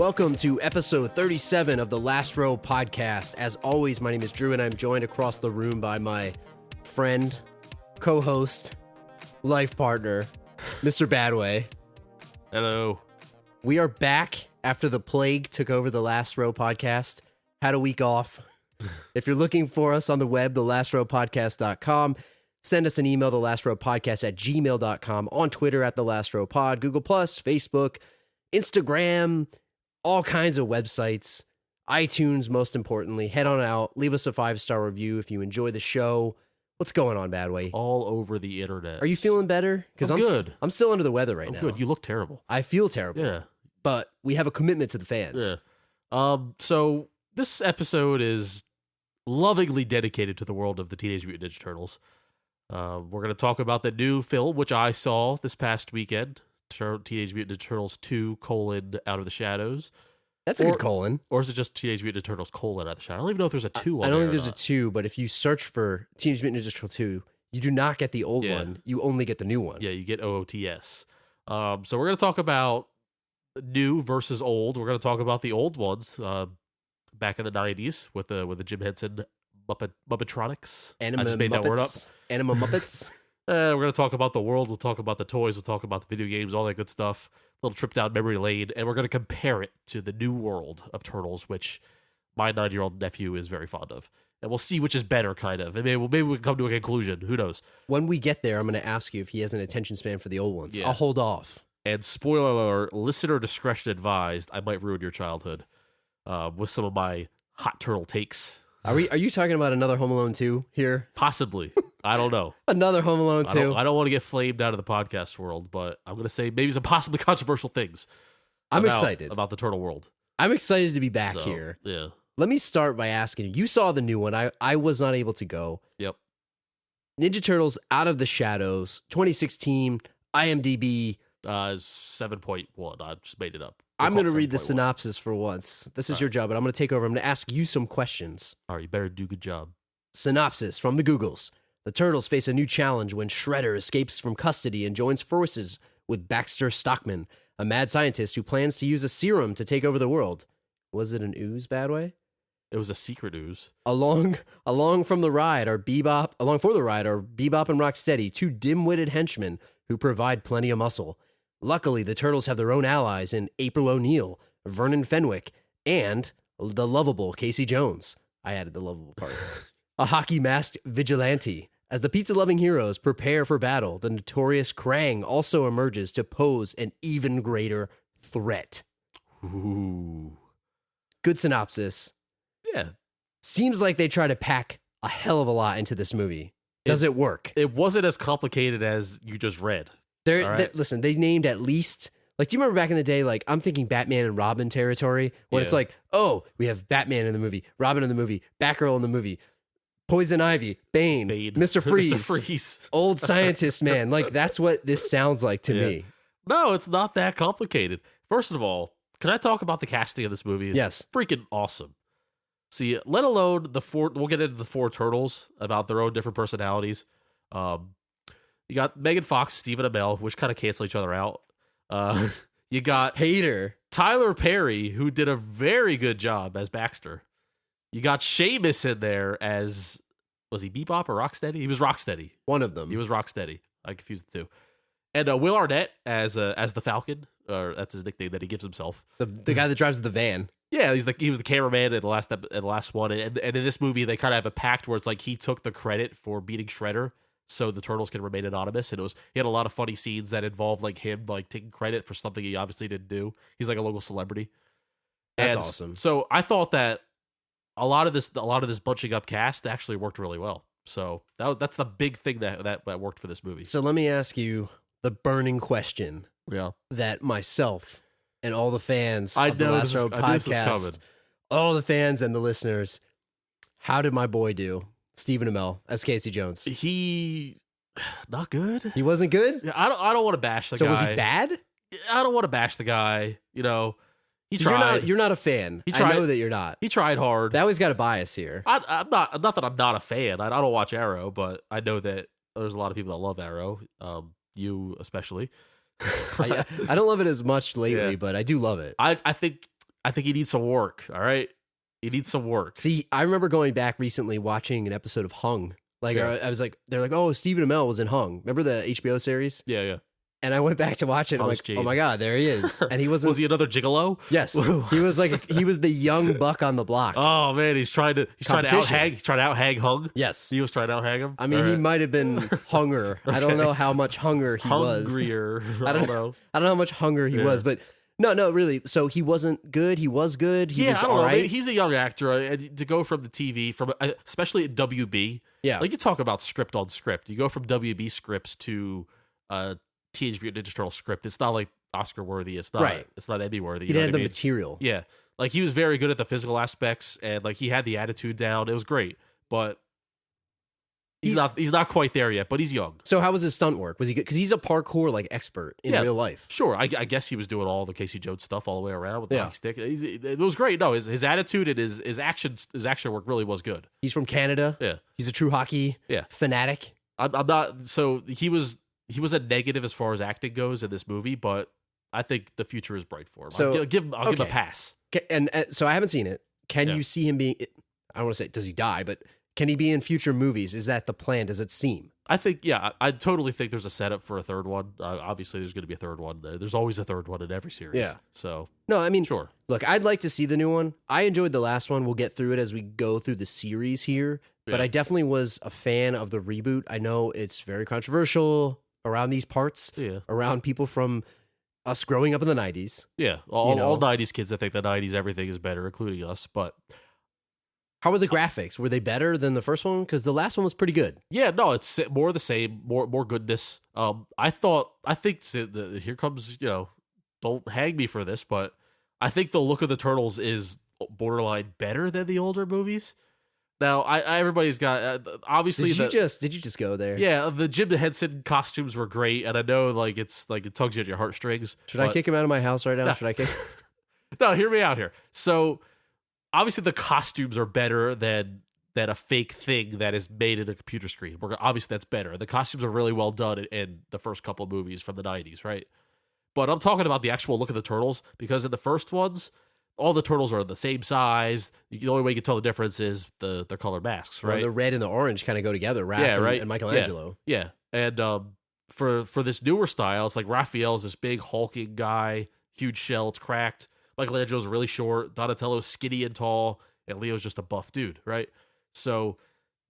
Welcome to episode 37 of the Last Row podcast. As always, my name is Drew, and I'm joined across the room by my friend, co-host, life partner, Mr. Badway. Hello. We are back after the plague took over the Last Row podcast. Had a week off. If you're looking for us on the web, thelastrowpodcast.com. Send us an email, thelastrowpodcast@gmail.com, on Twitter @thelastrowpod, Google+, Facebook, Instagram, all kinds of websites, iTunes, most importantly. Head on out, leave us a 5-star review if you enjoy the show. What's going on, Badway? All over the internet. Are you feeling better? I'm good. I'm still under the weather right now. Good. You look terrible. I feel terrible. Yeah. But we have a commitment to the fans. Yeah. So this episode is lovingly dedicated to the world of the Teenage Mutant Ninja Turtles. We're going to talk about the new film, which I saw this past weekend, Teenage Mutant Ninja Turtles 2, Out of the Shadows. That's a good colon. Or is it just Teenage Mutant Ninja Turtles, Out of the Shadows? I don't even know if there's a 2 on there. I don't think there's a 2, but if you search for Teenage Mutant Ninja Turtles 2, you do not get the old one. You only get the new one. Yeah, you get OOTS. So we're going to talk about new versus old. We're going to talk about the old ones back in the 90s with the Jim Henson Muppetronics. I just made that word up. Anima Muppets. We're going to talk about the world. We'll talk about the toys. We'll talk about the video games, all that good stuff. A little trip down memory lane. And we're going to compare it to the new world of Turtles, which my 9-year-old nephew is very fond of. And we'll see which is better, kind of. And maybe we can come to a conclusion. Who knows? When we get there, I'm going to ask you if he has an attention span for the old ones. Yeah. I'll hold off. And spoiler alert, listener discretion advised, I might ruin your childhood with some of my hot turtle takes. Are you talking about another Home Alone 2 here? Possibly. I don't know. Another Home Alone 2? I don't want to get flamed out of the podcast world, but I'm going to say maybe some possibly controversial things. I'm excited. About the turtle world. I'm excited to be back here. Yeah. Let me start by asking you. You saw the new one. I was not able to go. Yep. Ninja Turtles Out of the Shadows, 2016, IMDb. 7.1. I just made it up. I'm going to read the synopsis for once. This is your job, but I'm going to take over. I'm going to ask you some questions. All right, you better do a good job. Synopsis from the Googles. The Turtles face a new challenge when Shredder escapes from custody and joins forces with Baxter Stockman, a mad scientist who plans to use a serum to take over the world. Was it an ooze, Badway? It was a secret ooze. Along for the ride are Bebop and Rocksteady, two dim-witted henchmen who provide plenty of muscle. Luckily, the Turtles have their own allies in April O'Neil, Vernon Fenwick, and the lovable Casey Jones. I added the lovable part. A hockey-masked vigilante. As the pizza-loving heroes prepare for battle, the notorious Krang also emerges to pose an even greater threat. Ooh. Good synopsis. Yeah. Seems like they try to pack a hell of a lot into this movie. Does it work? It wasn't as complicated as you just read. Listen, they named at least, like, do you remember back in the day, like, I'm thinking Batman and Robin territory, when it's like, oh, we have Batman in the movie, Robin in the movie, Batgirl in the movie, Poison Ivy, Bane. Mr. Freeze, old scientist man. Like, that's what this sounds like to me. No, it's not that complicated. First of all, can I talk about the casting of this movie? Yes. Freaking awesome. See, let alone we'll get into the 4 Turtles about their own different personalities. You got Megan Fox, Stephen Amell, which kind of cancel each other out. You got Hater Tyler Perry, who did a very good job as Baxter. You got Seamus in there as, was he Bebop or Rocksteady? He was Rocksteady. One of them. He was Rocksteady. I confused the two. And Will Arnett as the Falcon, or that's his nickname that he gives himself. The guy that drives the van. Yeah, he was the cameraman in the last one, and in this movie they kind of have a pact where it's like he took the credit for beating Shredder, so the Turtles can remain anonymous. And he had a lot of funny scenes that involved like him like taking credit for something he obviously didn't do. He's like a local celebrity. That's awesome. So I thought that a lot of this bunching up cast actually worked really well. So that's the big thing that worked for this movie. So let me ask you the burning question. Yeah. That myself and all the fans of the Last Row podcast, all the fans and the listeners, how did my boy do? Stephen Amell as Casey Jones. He not good. He wasn't good? I don't want to bash the guy. So was he bad? I don't want to bash the guy. You know, he so tried. You're not a fan. He tried. I know that you're not. He tried hard. That always got a bias here. I'm not that I'm not a fan. I don't watch Arrow, but I know that there's a lot of people that love Arrow. You especially. I don't love it as much lately, but I do love it. I think I think he needs some work. All right, he needs some work. See, I remember going back recently watching an episode of Hung. Like, I was like, they're like, oh, Stephen Amell was in Hung. Remember the HBO series? Yeah. And I went back to watch it. I'm like, oh my God, there he is. And he wasn't. Was he another gigolo? Yes. He was the young buck on the block. Oh man, he's trying to out hang Hung. Yes. He was trying to out hang him. I mean, he might have been hunger. Okay. I don't know how much hunger he was. Hungrier. I don't know. I don't know how much hunger he was, but no, really. So he wasn't good. He was good. He was I don't know. right. He's a young actor. And to go from the TV, especially at WB. Yeah. Like you talk about script on script. You go from WB scripts to Teenage Mutant Ninja Turtle script. It's not like Oscar worthy. It's not. Right. It's not Emmy worthy. He didn't have the material. Yeah. Like he was very good at the physical aspects, and like he had the attitude down. It was great, but he's not quite there yet. But he's young. So how was his stunt work? Was he good? Because he's a parcours like expert in real life. Sure. I guess he was doing all the Casey Jones stuff all the way around with the hockey stick. It was great. No, his attitude and his action work really was good. He's from Canada. Yeah. He's a true hockey fanatic. I'm not. So he was a negative as far as acting goes in this movie, but I think the future is bright for him. So, I'll give him a pass. And so I haven't seen it. Can you see him being? I don't want to say does he die, but can he be in future movies? Is that the plan? Does it seem? I think I totally think there's a setup for a third one. Obviously, there's going to be a third one. There's always a third one in every series. Yeah. So no, I mean, sure. Look, I'd like to see the new one. I enjoyed the last one. We'll get through it as we go through the series here. But I definitely was a fan of the reboot. I know it's very controversial around these parts, around people from us growing up in the 90s. Yeah, all 90s kids that think the 90s everything is better, including us. But how were the graphics? Were they better than the first one? Because the last one was pretty good. Yeah, no, it's more of the same, more goodness. I think here comes, don't hang me for this, but I think the look of the Turtles is borderline better than the older movies. Now, everybody's got obviously. Did you just go there? Yeah, the Jim Henson costumes were great, and I know it tugs you at your heartstrings. Should I kick him out of my house right now? No. Should I kick? No, hear me out here. So, obviously, the costumes are better than a fake thing that is made in a computer screen. Obviously, that's better. The costumes are really well done in the first couple of movies from the 90s, right? But I'm talking about the actual look of the Turtles, because in the first ones, all the turtles are the same size. The only way you can tell the difference is their color masks, right? Well, the red and the orange kind of go together, Raph and Michelangelo. Yeah. And for this newer style, it's like Raphael's this big hulking guy, huge shell, it's cracked. Michelangelo's really short. Donatello's skinny and tall, and Leo's just a buff dude, right? So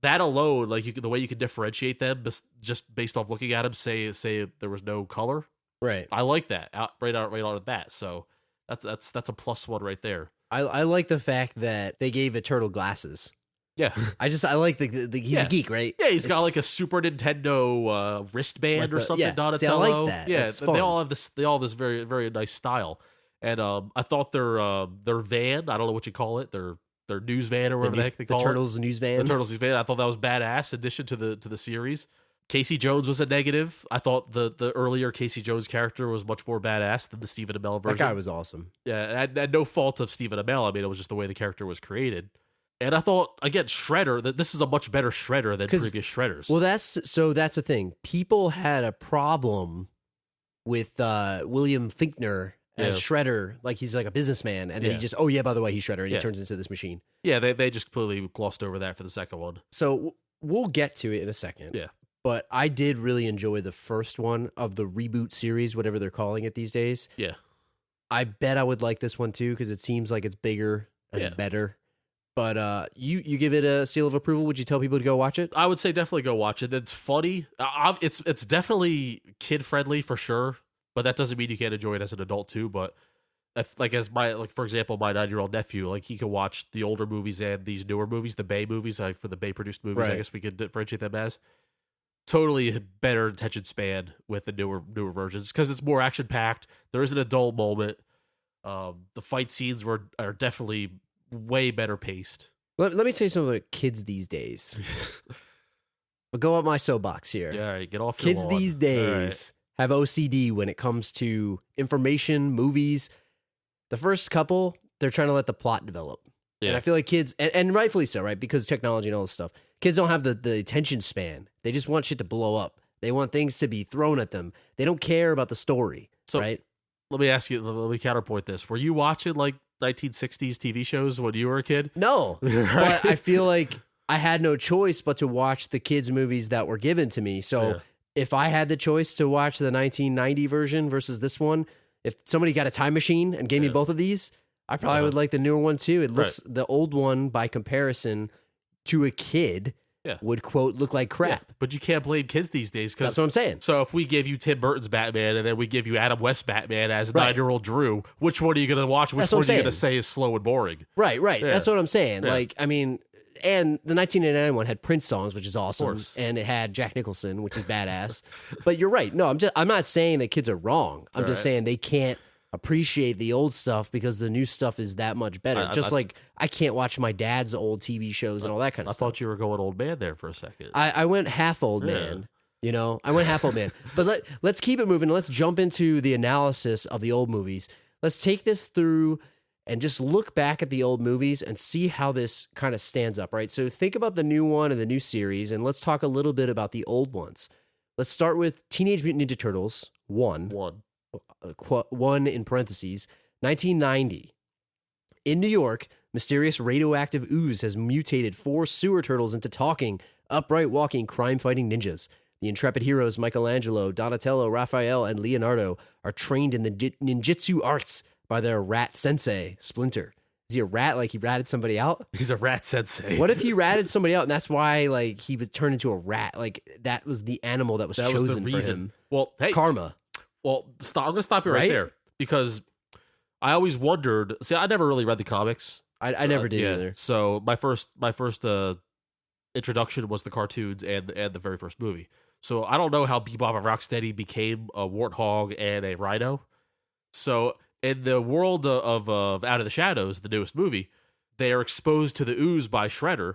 that alone, the way you can differentiate them just based off looking at them, say there was no color, right? I like that right out of that. So. That's a plus one right there. I like the fact that they gave a turtle glasses. Yeah, I like the he's a geek, right? Yeah, he's got like a Super Nintendo wristband or something. Yeah, Donatello. See, I like that. Yeah, they all have this. They all have this very very nice style. And I thought their van. I don't know what you call it. Their news van or whatever the heck they call it. The Turtles news van. The Turtles news van. I thought that was badass addition to the series. Casey Jones was a negative. I thought the earlier Casey Jones character was much more badass than the Stephen Amell version. That guy was awesome. Yeah, and no fault of Stephen Amell. I mean, it was just the way the character was created. And I thought, again, Shredder, that this is a much better Shredder than previous Shredders. Well, that's the thing. People had a problem with William Finkner as Shredder. Like, he's like a businessman. And then he just, by the way, he's Shredder. And he turns into this machine. Yeah, they just completely glossed over that for the second one. So we'll get to it in a second. Yeah. But I did really enjoy the first one of the reboot series, whatever they're calling it these days. Yeah. I bet I would like this one too, because it seems like it's bigger and better. But you give it a seal of approval. Would you tell people to go watch it? I would say definitely go watch it. It's funny. It's definitely kid friendly for sure, but that doesn't mean you can't enjoy it as an adult too. But for example, my 9-year-old nephew, he can watch the older movies and these newer movies, the Bay movies, for the Bay produced movies. Right. I guess we could differentiate them as. Totally better attention span with the newer versions because it's more action packed. There is an adult moment. The fight scenes are definitely way better paced. Let me tell you something about kids these days. I'll go up my soapbox here. Yeah, all right, get off your Kids lawn. these days have OCD when it comes to information, movies. The first couple, they're trying to let the plot develop. Yeah. And I feel like kids, and rightfully so, right? Because technology and all this stuff. Kids don't have the attention span. They just want shit to blow up. They want things to be thrown at them. They don't care about the story, right? Let me ask you, let me counterpoint this. Were you watching 1960s TV shows when you were a kid? No, Right? but I feel like I had no choice but to watch the kids' movies that were given to me. So Yeah. if I had the choice to watch the 1990 version versus this one, if somebody got a time machine and gave me both of these, I probably would like the newer one too. It looks the old one by comparison to a kid would quote look like crap. Yeah, but you can't blame kids these days. That's what I'm saying. So if we give you Tim Burton's Batman and then we give you Adam West Batman as Right. 9-year-old Drew, which one are you going to watch? Which That's what one I'm are you going to saying. say is slow and boring? Right. Yeah. That's what I'm saying. Yeah. Like, I mean, and the 1989 one had Prince songs, which is awesome, course. and it had Jack Nicholson, which is badass. But you're right. No, I'm not saying that kids are wrong. I'm just saying they can't appreciate the old stuff because the new stuff is that much better. Like I can't watch my dad's old TV shows and all that kind of I stuff. thought you were going old man there for a second. I went half old man. You know, I went half old man. But let's keep it moving. Let's jump into the analysis of the old movies. Let's take this through and just look back at the old movies and see how this kind of stands up, right? So think about the new one and the new series, and let's talk a little bit about the old ones. Let's start with Teenage Mutant Ninja Turtles 1 in parentheses, 1990. In New York, mysterious radioactive ooze has mutated 4 sewer turtles into talking, upright walking, crime-fighting ninjas. The intrepid heroes Michelangelo, Donatello, Raphael, and Leonardo are trained in the ninjutsu arts by their rat sensei, Splinter. Is he a rat like he ratted somebody out? He's a rat sensei. What if he ratted somebody out and that's why like he was turned into a rat? Like that was the animal that was chosen for him. Well, hey, Karma. Well, I'm going to stop you right there because I always wondered. See, I never really read the comics. I never did either. So my first introduction was the cartoons and the very first movie. So I don't know how Bebop and Rocksteady became a warthog and a rhino. So in the world of Out of the Shadows, the newest movie, they are exposed to the ooze by Shredder.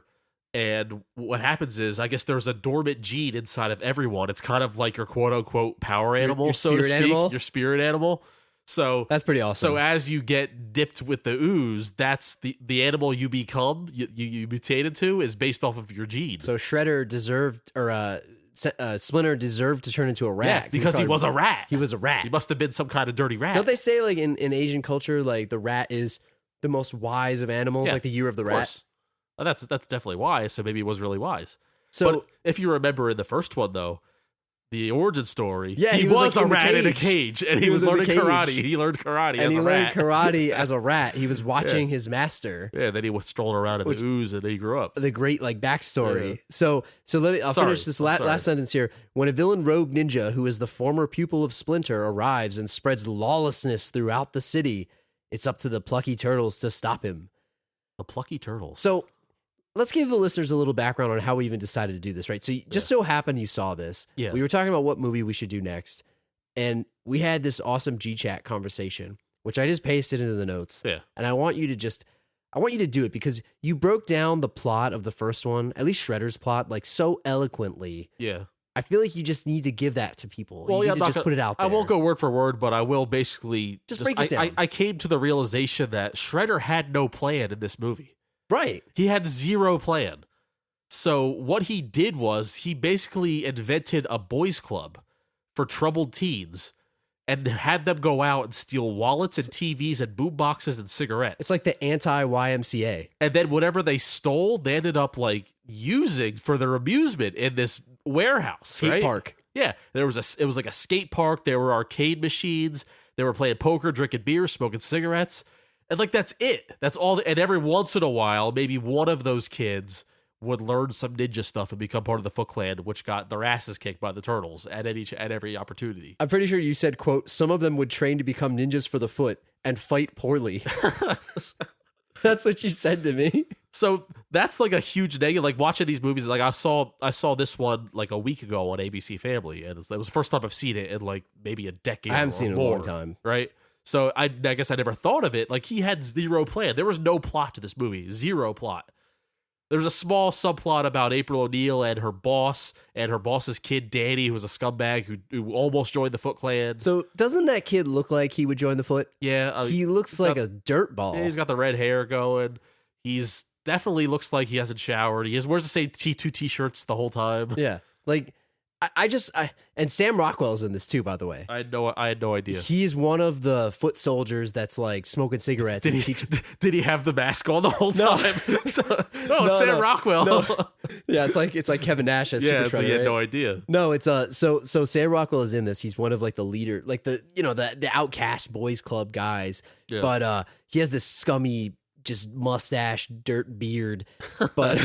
And what happens is, I guess there's a dormant gene inside of everyone. It's kind of like your quote-unquote power animal, your so to spirit speak. animal? Your spirit animal. So That's pretty awesome. So as you get dipped with the ooze, that's the animal you become, you mutated to, is based off of your gene. So Shredder deserved, or Splinter deserved to turn into a rat. Yeah, because he was a rat. He was a rat. He must have been some kind of dirty rat. Don't they say like in Asian culture, like the rat is the most wise of animals, like the year of the rat? Course. Well, that's definitely wise. So maybe it was really wise. So but if you remember in the first one, though, the origin story, Yeah, he he was, was like, a in the rat in a cage. cage, and He he was was in the learning karate. cage. He learned karate and as he a learned rat. karate as a rat. He was watching his master. Yeah, then he was strolling around in the ooze, and then he grew up. The great like backstory. Yeah. So I'll Sorry. finish this I'm sorry. last sentence here. When a villain rogue ninja who is the former pupil of Splinter arrives and spreads lawlessness throughout the city, it's up to the plucky turtles to stop him. The plucky turtles. So let's give the listeners a little background on how we even decided to do this, right? So just so happened you saw this. Yeah. We were talking about what movie we should do next. And we had this awesome G-Chat conversation, which I just pasted into the notes. Yeah. And I want you to do it because you broke down the plot of the first one, at least Shredder's plot, like so eloquently. Yeah. I feel like you just need to give that to people. Well, you yeah, need to just put it out there. I won't go word for word, but I will basically Just break it down. I came to the realization that Shredder had no plan in this movie. Right. He had zero plan. So what he did was he basically invented a boys club for troubled teens and had them go out and steal wallets and TVs and boom boxes and cigarettes. It's like the anti-YMCA. And then whatever they stole, they ended up like using for their amusement in this warehouse, Skate right? park. Yeah, it was like a skate park. There were arcade machines. They were playing poker, drinking beer, smoking cigarettes, and like that's it. That's all. And every once in a while, maybe one of those kids would learn some ninja stuff and become part of the Foot Clan, which got their asses kicked by the Turtles at every opportunity. I'm pretty sure you said, quote, some of them would train to become ninjas for the foot and fight poorly. That's what you said to me. So that's like a huge negative. Like watching these movies, like I saw this one like a week ago on ABC Family, and it was the first time I've seen it in like maybe a decade. I haven't seen it in a more, long time. right? So I guess I never thought of it. Like he had zero plan. There was no plot to this movie. Zero plot. There was a small subplot about April O'Neil and her boss's kid Danny, who was a scumbag who almost joined the Foot Clan. So doesn't that kid look like he would join the foot? Yeah, He looks like a dirt ball. he's got the red hair going. He's definitely looks like he hasn't showered. Wears the same T2 t-shirts the whole time. Yeah. Like, And Sam Rockwell's in this too, by the way. I had no idea. He's one of the foot soldiers that's like smoking cigarettes. Did he have the mask on the whole No. time? It's Sam Rockwell. No. Yeah, it's like Kevin Nash as Super so Shredder, you had right? no idea. No, it's so Sam Rockwell is in this. He's one of like the leader, like the outcast boys club guys. Yeah. But he has this scummy just mustache, dirt beard. But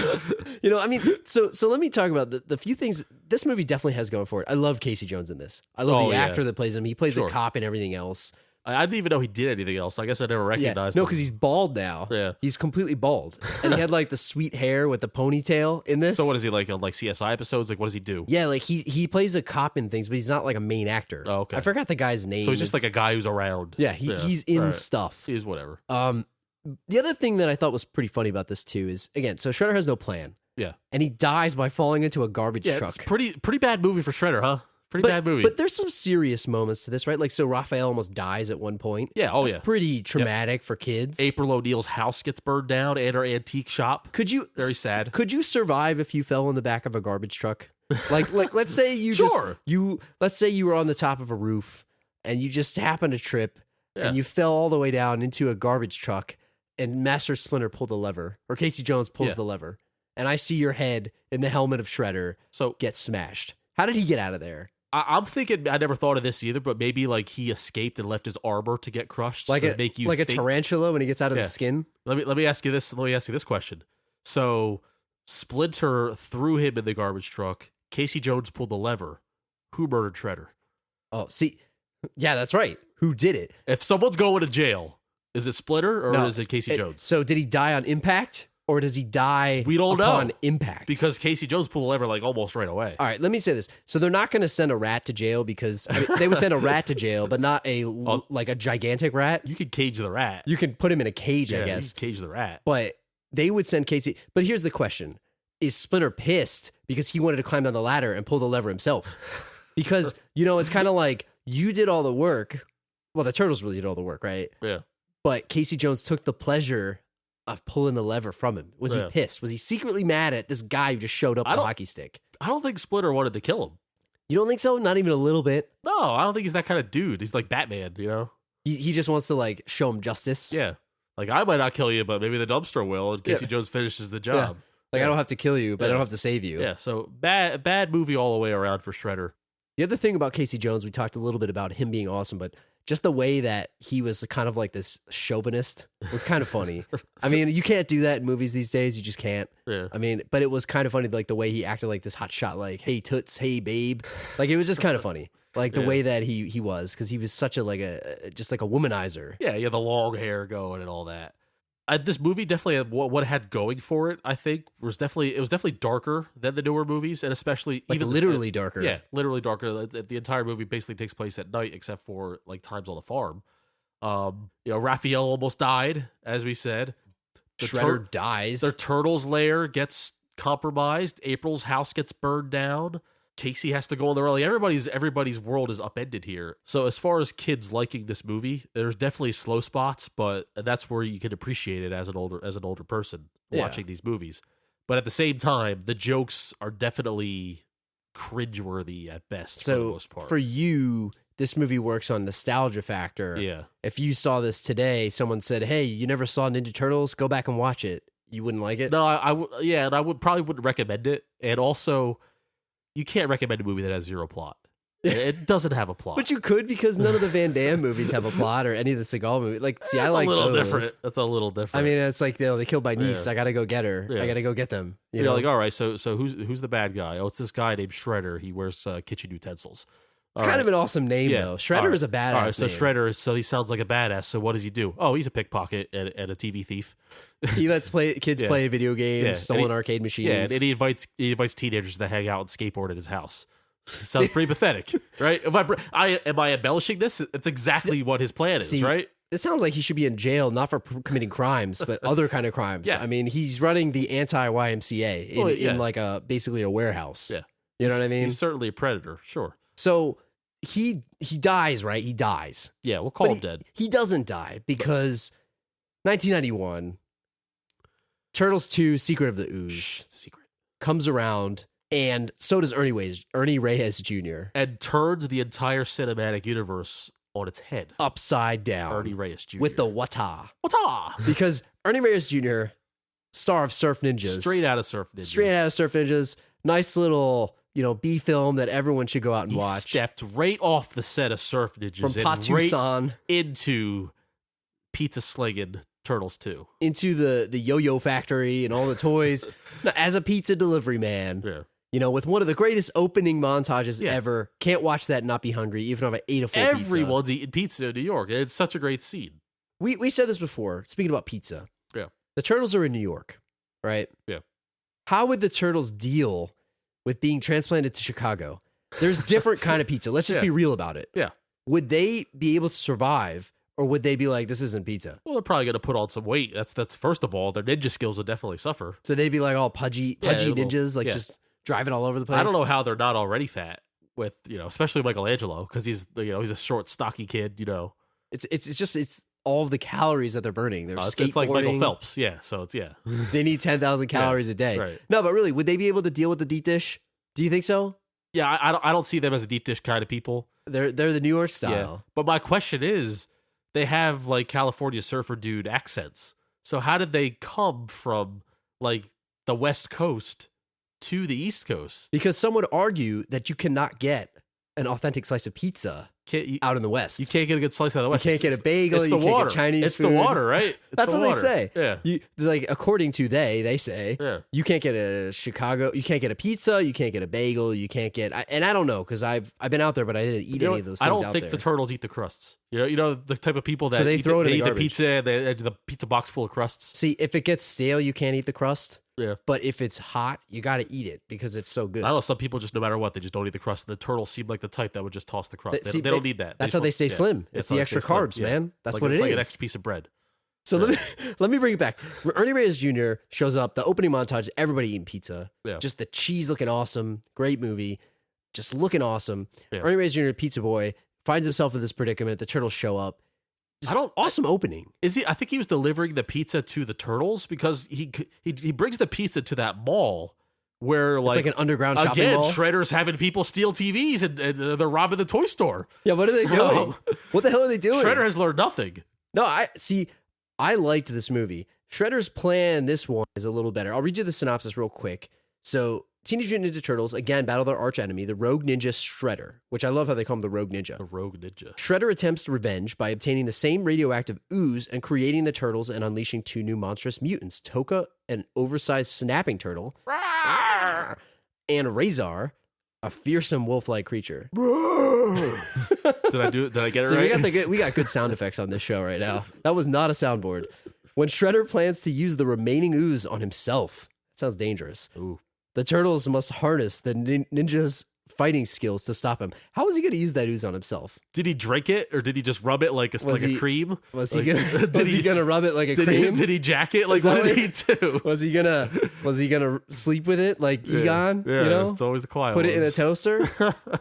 I mean, so let me talk about the few things this movie definitely has going for it. I love Casey Jones in this. I love the actor that plays him. He plays a cop and everything else. I didn't even know he did anything else. I guess I never recognized him. No, because he's bald now. Yeah. He's completely bald. And he had like the sweet hair with the ponytail in this. So what is he like on like CSI episodes? Like what does he do? Yeah, like he plays a cop in things, but he's not like a main actor. Oh, okay. I forgot the guy's name. So he's just like a guy who's around. Yeah, he's in stuff. He's whatever. The other thing that I thought was pretty funny about this too is, again, so Shredder has no plan. Yeah. And he dies by falling into a garbage truck. It's pretty bad movie for Shredder, huh? Pretty bad movie. But there's some serious moments to this, right? Like, so Raphael almost dies at one point. Yeah, That's pretty traumatic for kids. April O'Neil's house gets burned down and her antique shop. Very sad. Could you survive if you fell in the back of a garbage truck? Like let's say you let's say you were on the top of a roof and you just happened to trip and you fell all the way down into a garbage truck and Master Splinter pulled the lever, or Casey Jones pulls the lever, and I see your head in the helmet of Shredder get smashed. How did he get out of there? I'm thinking, I never thought of this either, but maybe like he escaped and left his armor to get crushed, like to make you like think. A tarantula when he gets out of the skin. Let me ask you this. Let me ask you this question. So Splinter threw him in the garbage truck. Casey Jones pulled the lever. Who murdered Shredder? Oh, see, yeah, that's right. Who did it? If someone's going to jail, is it Splinter or is it Casey Jones? So did he die on impact? Or does he die We don't upon know. impact? Because Casey Jones pulled the lever like almost right away. All right, let me say this. So they're not going to send a rat to jail because they would send a rat to jail, but not like a gigantic rat. You could cage the rat. You can put him in a cage, I guess. You can cage the rat. But they would send Casey. But here's the question. Is Splinter pissed because he wanted to climb down the ladder and pull the lever himself? Because, it's kind of like you did all the work. Well, the Turtles really did all the work, right? Yeah. But Casey Jones took the pleasure of pulling the lever from him. Was he pissed? Was he secretly mad at this guy who just showed up with a hockey stick? I don't think Splinter wanted to kill him. You don't think so? Not even a little bit? No, I don't think he's that kind of dude. He's like Batman, He just wants to like show him justice. Yeah. Like, I might not kill you, but maybe the dumpster will, and Casey Jones finishes the job. Yeah. Like, I don't have to kill you, but I don't have to save you. Yeah, so bad movie all the way around for Shredder. The other thing about Casey Jones, we talked a little bit about him being awesome, but just the way that he was kind of like this chauvinist was kind of funny. I mean, you can't do that in movies these days. You just can't. Yeah. I mean, but it was kind of funny, like the way he acted like this hot shot, like, hey, toots, hey, babe. Like, it was just kind of funny. Like the way that he was, because he was such just like a womanizer. Yeah, he had the long hair going and all that. This movie definitely had what it had going for it. I think was definitely darker than the newer movies, and especially like even literally darker. Yeah, literally darker. The entire movie basically takes place at night, except for like times on the farm. Raphael almost died, as we said. Shredder dies. Their turtles' lair gets compromised. April's house gets burned down. Casey has to go on the rally. Everybody's world is upended here. So as far as kids liking this movie, there's definitely slow spots, but that's where you can appreciate it as an older person watching these movies. But at the same time, the jokes are definitely cringeworthy at best for the most part. For you, this movie works on nostalgia factor. Yeah. If you saw this today, someone said, "Hey, you never saw Ninja Turtles? Go back and watch it." You wouldn't like it? No, and I probably wouldn't recommend it. And also, you can't recommend a movie that has zero plot. It doesn't have a plot. But you could, because none of the Van Damme movies have a plot, or any of the Seagal movies. Like, see, I like those. That's a little different. I mean, it's like they killed my niece. I gotta go get her. I gotta go get them. You know, like, all right, so who's the bad guy? Oh, it's this guy named Shredder. He wears kitchen utensils. It's kind of an awesome name, though. Shredder is a badass. All right, so name. Shredder so he sounds like a badass. So what does he do? Oh, he's a pickpocket and a TV thief. He lets kids play video games, stolen arcade machines. Yeah, and he invites teenagers to hang out and skateboard at his house. Sounds pretty pathetic, right? Am I embellishing this? It's exactly what his plan is, right? It sounds like he should be in jail, not for committing crimes, but other kind of crimes. Yeah. I mean, he's running the anti-YMCA in like basically a warehouse. Yeah. You know what I mean? He's certainly a predator, sure. So he dies, right? He dies. Yeah, we'll call him dead. He doesn't die because 1991, Turtles 2, Secret of the Ooze Secret comes around, And so does Ernie Reyes Jr. And turns the entire cinematic universe on its head. Upside down. Ernie Reyes Jr. With the wata. Wata! Because Ernie Reyes Jr., star of Surf Ninjas. Straight out of Surf Ninjas. Nice little, B film that everyone should go out and watch. Stepped right off the set of Surf Ninjas. From Patu-san. Right into Pizza Slinging Turtles 2. Into the yo-yo factory and all the toys. As a pizza delivery man. Yeah. With one of the greatest opening montages ever. Can't watch that and not be hungry, even if I ate a full pizza. Everyone's eating pizza in New York. It's such a great scene. We said this before, speaking about pizza. Yeah. The Turtles are in New York, right? Yeah. How would the Turtles deal with being transplanted to Chicago? There's different kind of pizza. Let's just be real about it. Yeah. Would they be able to survive, or would they be like, this isn't pizza? Well, they're probably going to put on some weight. That's first of all, their ninja skills will definitely suffer. So they'd be like all pudgy ninjas, just driving all over the place. I don't know how they're not already fat with, especially Michelangelo, because he's a short, stocky kid, It's all of the calories that they're burning. They're it's like Michael Phelps. Yeah. So it's, They need 10,000 calories a day. Right. No, but really, would they be able to deal with the deep dish? Do you think so? Yeah, I don't see them as a deep dish kind of people. They're the New York style. Yeah. But my question is, they have like California surfer dude accents. So how did they come from like the West Coast to the East Coast? Because some would argue that you cannot get an authentic slice of pizza out in the West. You can't get a good slice out of the West. You can't get a bagel. It's you the can't water. Get Chinese it's food. the water, right? That's what they say. Yeah. According to they say you can't get a Chicago. You can't get a pizza. You can't get a bagel. You can't get. And I don't know because I've been out there, but I didn't eat any of those things. I don't think the turtles eat the crusts. You know the type of people that so they throw it in eat the the pizza and they the pizza box full of crusts. See, if it gets stale, you can't eat the crust. Yeah. But if it's hot, you got to eat it because it's so good. I don't know. Some people just, no matter what, they just don't eat the crust. The turtles seem like the type that would just toss the crust. They don't need that. That's how they stay slim. It's the extra carbs, man. That's what it is. It's like an extra piece of bread. So let me bring it back. Ernie Reyes Jr. shows up. The opening montage, everybody eating pizza. Yeah. Just the cheese looking awesome. Great movie. Just looking awesome. Yeah. Ernie Reyes Jr., pizza boy, finds himself in this predicament. The turtles show up. Awesome opening. Is he? I think he was delivering the pizza to the turtles because he brings the pizza to that mall where It's like an underground shopping again, mall. Shredder's having people steal TVs and they're robbing the toy store. Yeah, what are they doing? What the hell are they doing? Shredder has learned nothing. No, I liked this movie. Shredder's plan, this one, is a little better. I'll read you the synopsis real quick. So, Teenage Mutant Ninja Turtles, again, battle their arch enemy, the Rogue Ninja Shredder, which I love how they call him the Rogue Ninja. The Rogue Ninja. Shredder attempts revenge by obtaining the same radioactive ooze and creating the turtles and unleashing two new monstrous mutants, Toka, an oversized snapping turtle, and Razor, a fearsome wolf-like creature. Did I get it right? We got good sound effects on this show right now. That was not a soundboard. When Shredder plans to use the remaining ooze on himself, that sounds dangerous. Ooh. The turtles must harness the ninja's fighting skills to stop him. How is he going to use that ooze on himself? Did he drink it or did he just rub it like a cream? Was he gonna rub it like a cream? Did he jack it? Like what did he do? Was he gonna sleep with it like Egon? Yeah, it's always the quiet. Put it in a toaster.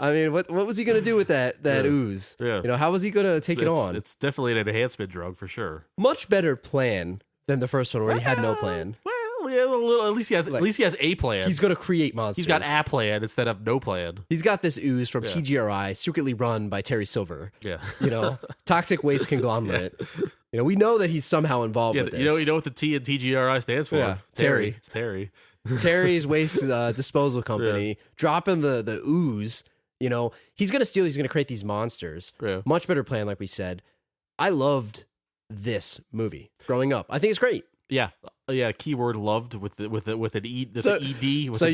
I mean, what was he gonna do with that ooze? Yeah. How was he gonna take it on? It's definitely an enhancement drug for sure. Much better plan than the first one where he had no plan. Well, yeah, a little. At least he has a plan. He's gonna create monsters. He's got a plan instead of no plan. He's got this ooze from TGRI, secretly run by Terry Silver. Yeah, toxic waste conglomerate. We know that he's somehow involved with this. You know what the T in TGRI stands for? Yeah, Terry. It's Terry. Terry's waste disposal company dropping the ooze. He's gonna steal. He's gonna create these monsters. Yeah. Much better plan, like we said. I loved this movie growing up. I think it's great. Yeah. Keyword loved with an E, so, an ED. With so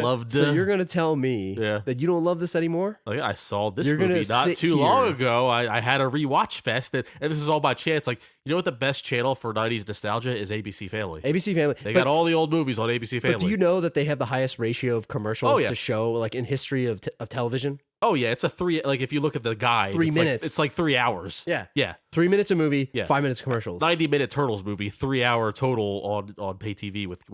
loved. So you're gonna tell me that you don't love this anymore? Oh yeah, I saw this movie not too long ago. I had a rewatch fest, and this is all by chance. Like, you know what the best channel for 90s nostalgia is? ABC Family. ABC Family. They got all the old movies on ABC Family. But do you know that they have the highest ratio of commercials to show, like, in history of television? Oh yeah, it's a 3. Like, if you look at the guide, 3 minutes. It's like 3 hours. Yeah. 3 minutes a movie. 5 minutes commercials. 90-minute Turtles movie, 3 hour total on pay TV with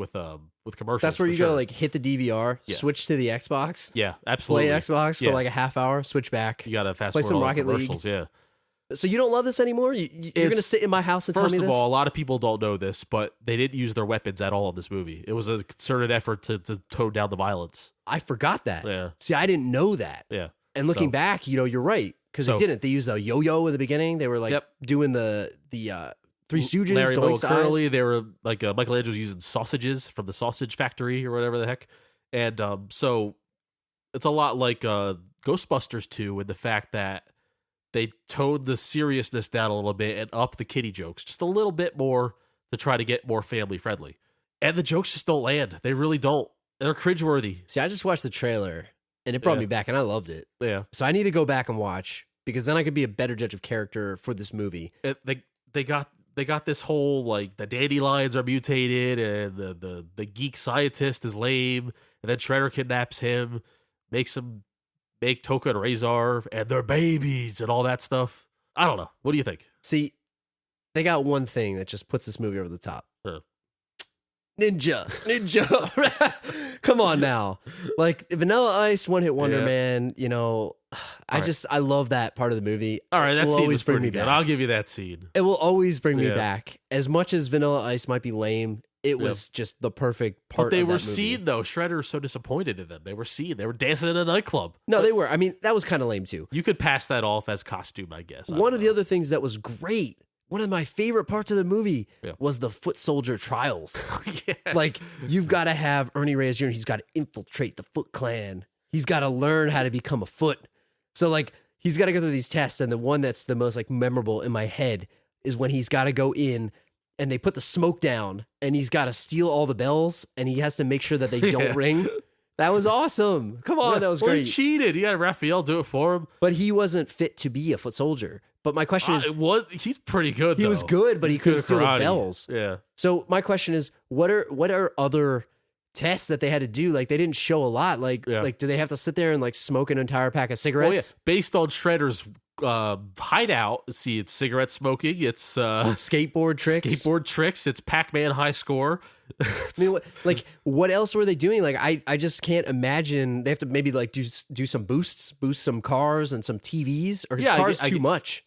commercials. That's where you gotta like hit the DVR, switch to the Xbox. Yeah, absolutely. Play Xbox for like a half hour, switch back. You gotta fast play forward some all Rocket commercials. League. Yeah. So you don't love this anymore? You're going to sit in my house and tell me this? First of all, a lot of people don't know this, but they didn't use their weapons at all in this movie. It was a concerted effort to tone down the violence. I forgot that. Yeah. See, I didn't know that. Yeah. And looking back, you're right. Because they didn't. They used a yo-yo in the beginning. They were like doing the Three Stooges. Larry Moe Doink's Curly. They were like Michelangelo was using sausages from the sausage factory or whatever the heck. And so it's a lot like Ghostbusters 2 in the fact that they toned the seriousness down a little bit and up the kiddie jokes just a little bit more to try to get more family friendly. And the jokes just don't land. They really don't. They're cringeworthy. See, I just watched the trailer and it brought me back and I loved it. Yeah. So I need to go back and watch because then I could be a better judge of character for this movie. They got this whole like the dandelions are mutated and the geek scientist is lame and then Shredder kidnaps him, makes him make Toka and Razor and their babies and all that stuff. I don't know. What do you think? See, they got one thing that just puts this movie over the top. Ninja. Come on now. Like Vanilla Ice, One Hit Wonder Man, I love that part of the movie. All right, that scene was bring pretty me good. back. I'll give you that scene. It will always bring me back. As much as Vanilla Ice might be lame, it was just the perfect part of that movie. But they were seen, though. Shredder was so disappointed in them. They were seen. They were dancing in a nightclub. No, they were. I mean, that was kind of lame, too. You could pass that off as costume, I guess. One of the other things that was great, one of my favorite parts of the movie was the foot soldier trials. Like, you've got to have Ernie Reyes Jr., he's got to infiltrate the Foot Clan. He's got to learn how to become a foot. So, like, he's got to go through these tests, and the one that's the most, like, memorable in my head is when he's got to go in and they put the smoke down and he's got to steal all the bells and he has to make sure that they don't ring. That was awesome. Come on, that was great. He cheated. You had Raphael do it for him. But he wasn't fit to be a foot soldier. But my question is... he's pretty good, He was good, but he couldn't steal the bells. Yeah. So my question is, what are other tests that they had to do? Like, they didn't show a lot. Like, do they have to sit there and, like, smoke an entire pack of cigarettes? Oh, yeah. Based on Shredder's hideout, see, it's cigarette smoking, it's skateboard tricks, it's Pac-Man high score. I mean, what else were they doing? Like, I just can't imagine. They have to maybe like do some boost some cars and some TVs, or his cars too much.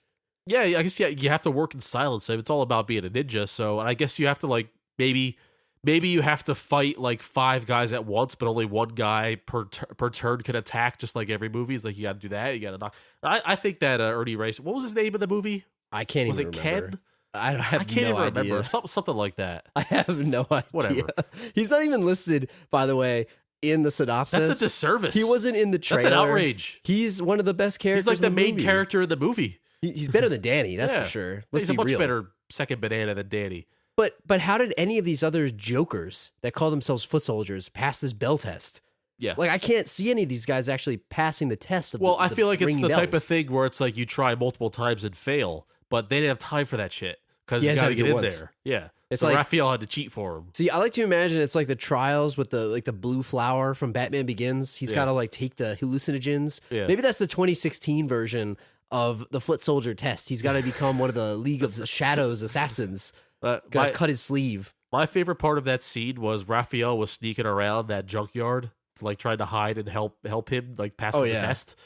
Yeah, I guess you have to work in silence. So it's all about being a ninja. So I guess you have to like maybe you have to fight like 5 guys at once, but only one guy per turn can attack, just like every movie. It's like you got to do that. You got to knock. I think that Ernie Reyes. What was his name of the movie? I can't even remember. Was it Ken? I can't even remember. Something like that. I have no idea. Whatever. He's not even listed, by the way, in the synopsis. That's a disservice. He wasn't in the trailer. That's an outrage. He's one of the best characters. He's like the main character in the movie. He's better than Danny, that's for sure. He's a much better second banana than Danny. But how did any of these other jokers that call themselves foot soldiers pass this bell test? Yeah. Like, I can't see any of these guys actually passing the test. I feel like it's the type of thing where it's like you try multiple times and fail, but they didn't have time for that shit because you got to get in there. Yeah. It's so like Raphael had to cheat for him. See, I like to imagine it's like the trials with the blue flower from Batman Begins. He's got to like take the hallucinogens. Yeah. Maybe that's the 2016 version of the foot soldier test. He's got to become one of the League of Shadows assassins. Got to cut his sleeve. My favorite part of that scene was Raphael was sneaking around that junkyard, like trying to hide and help him like pass the test.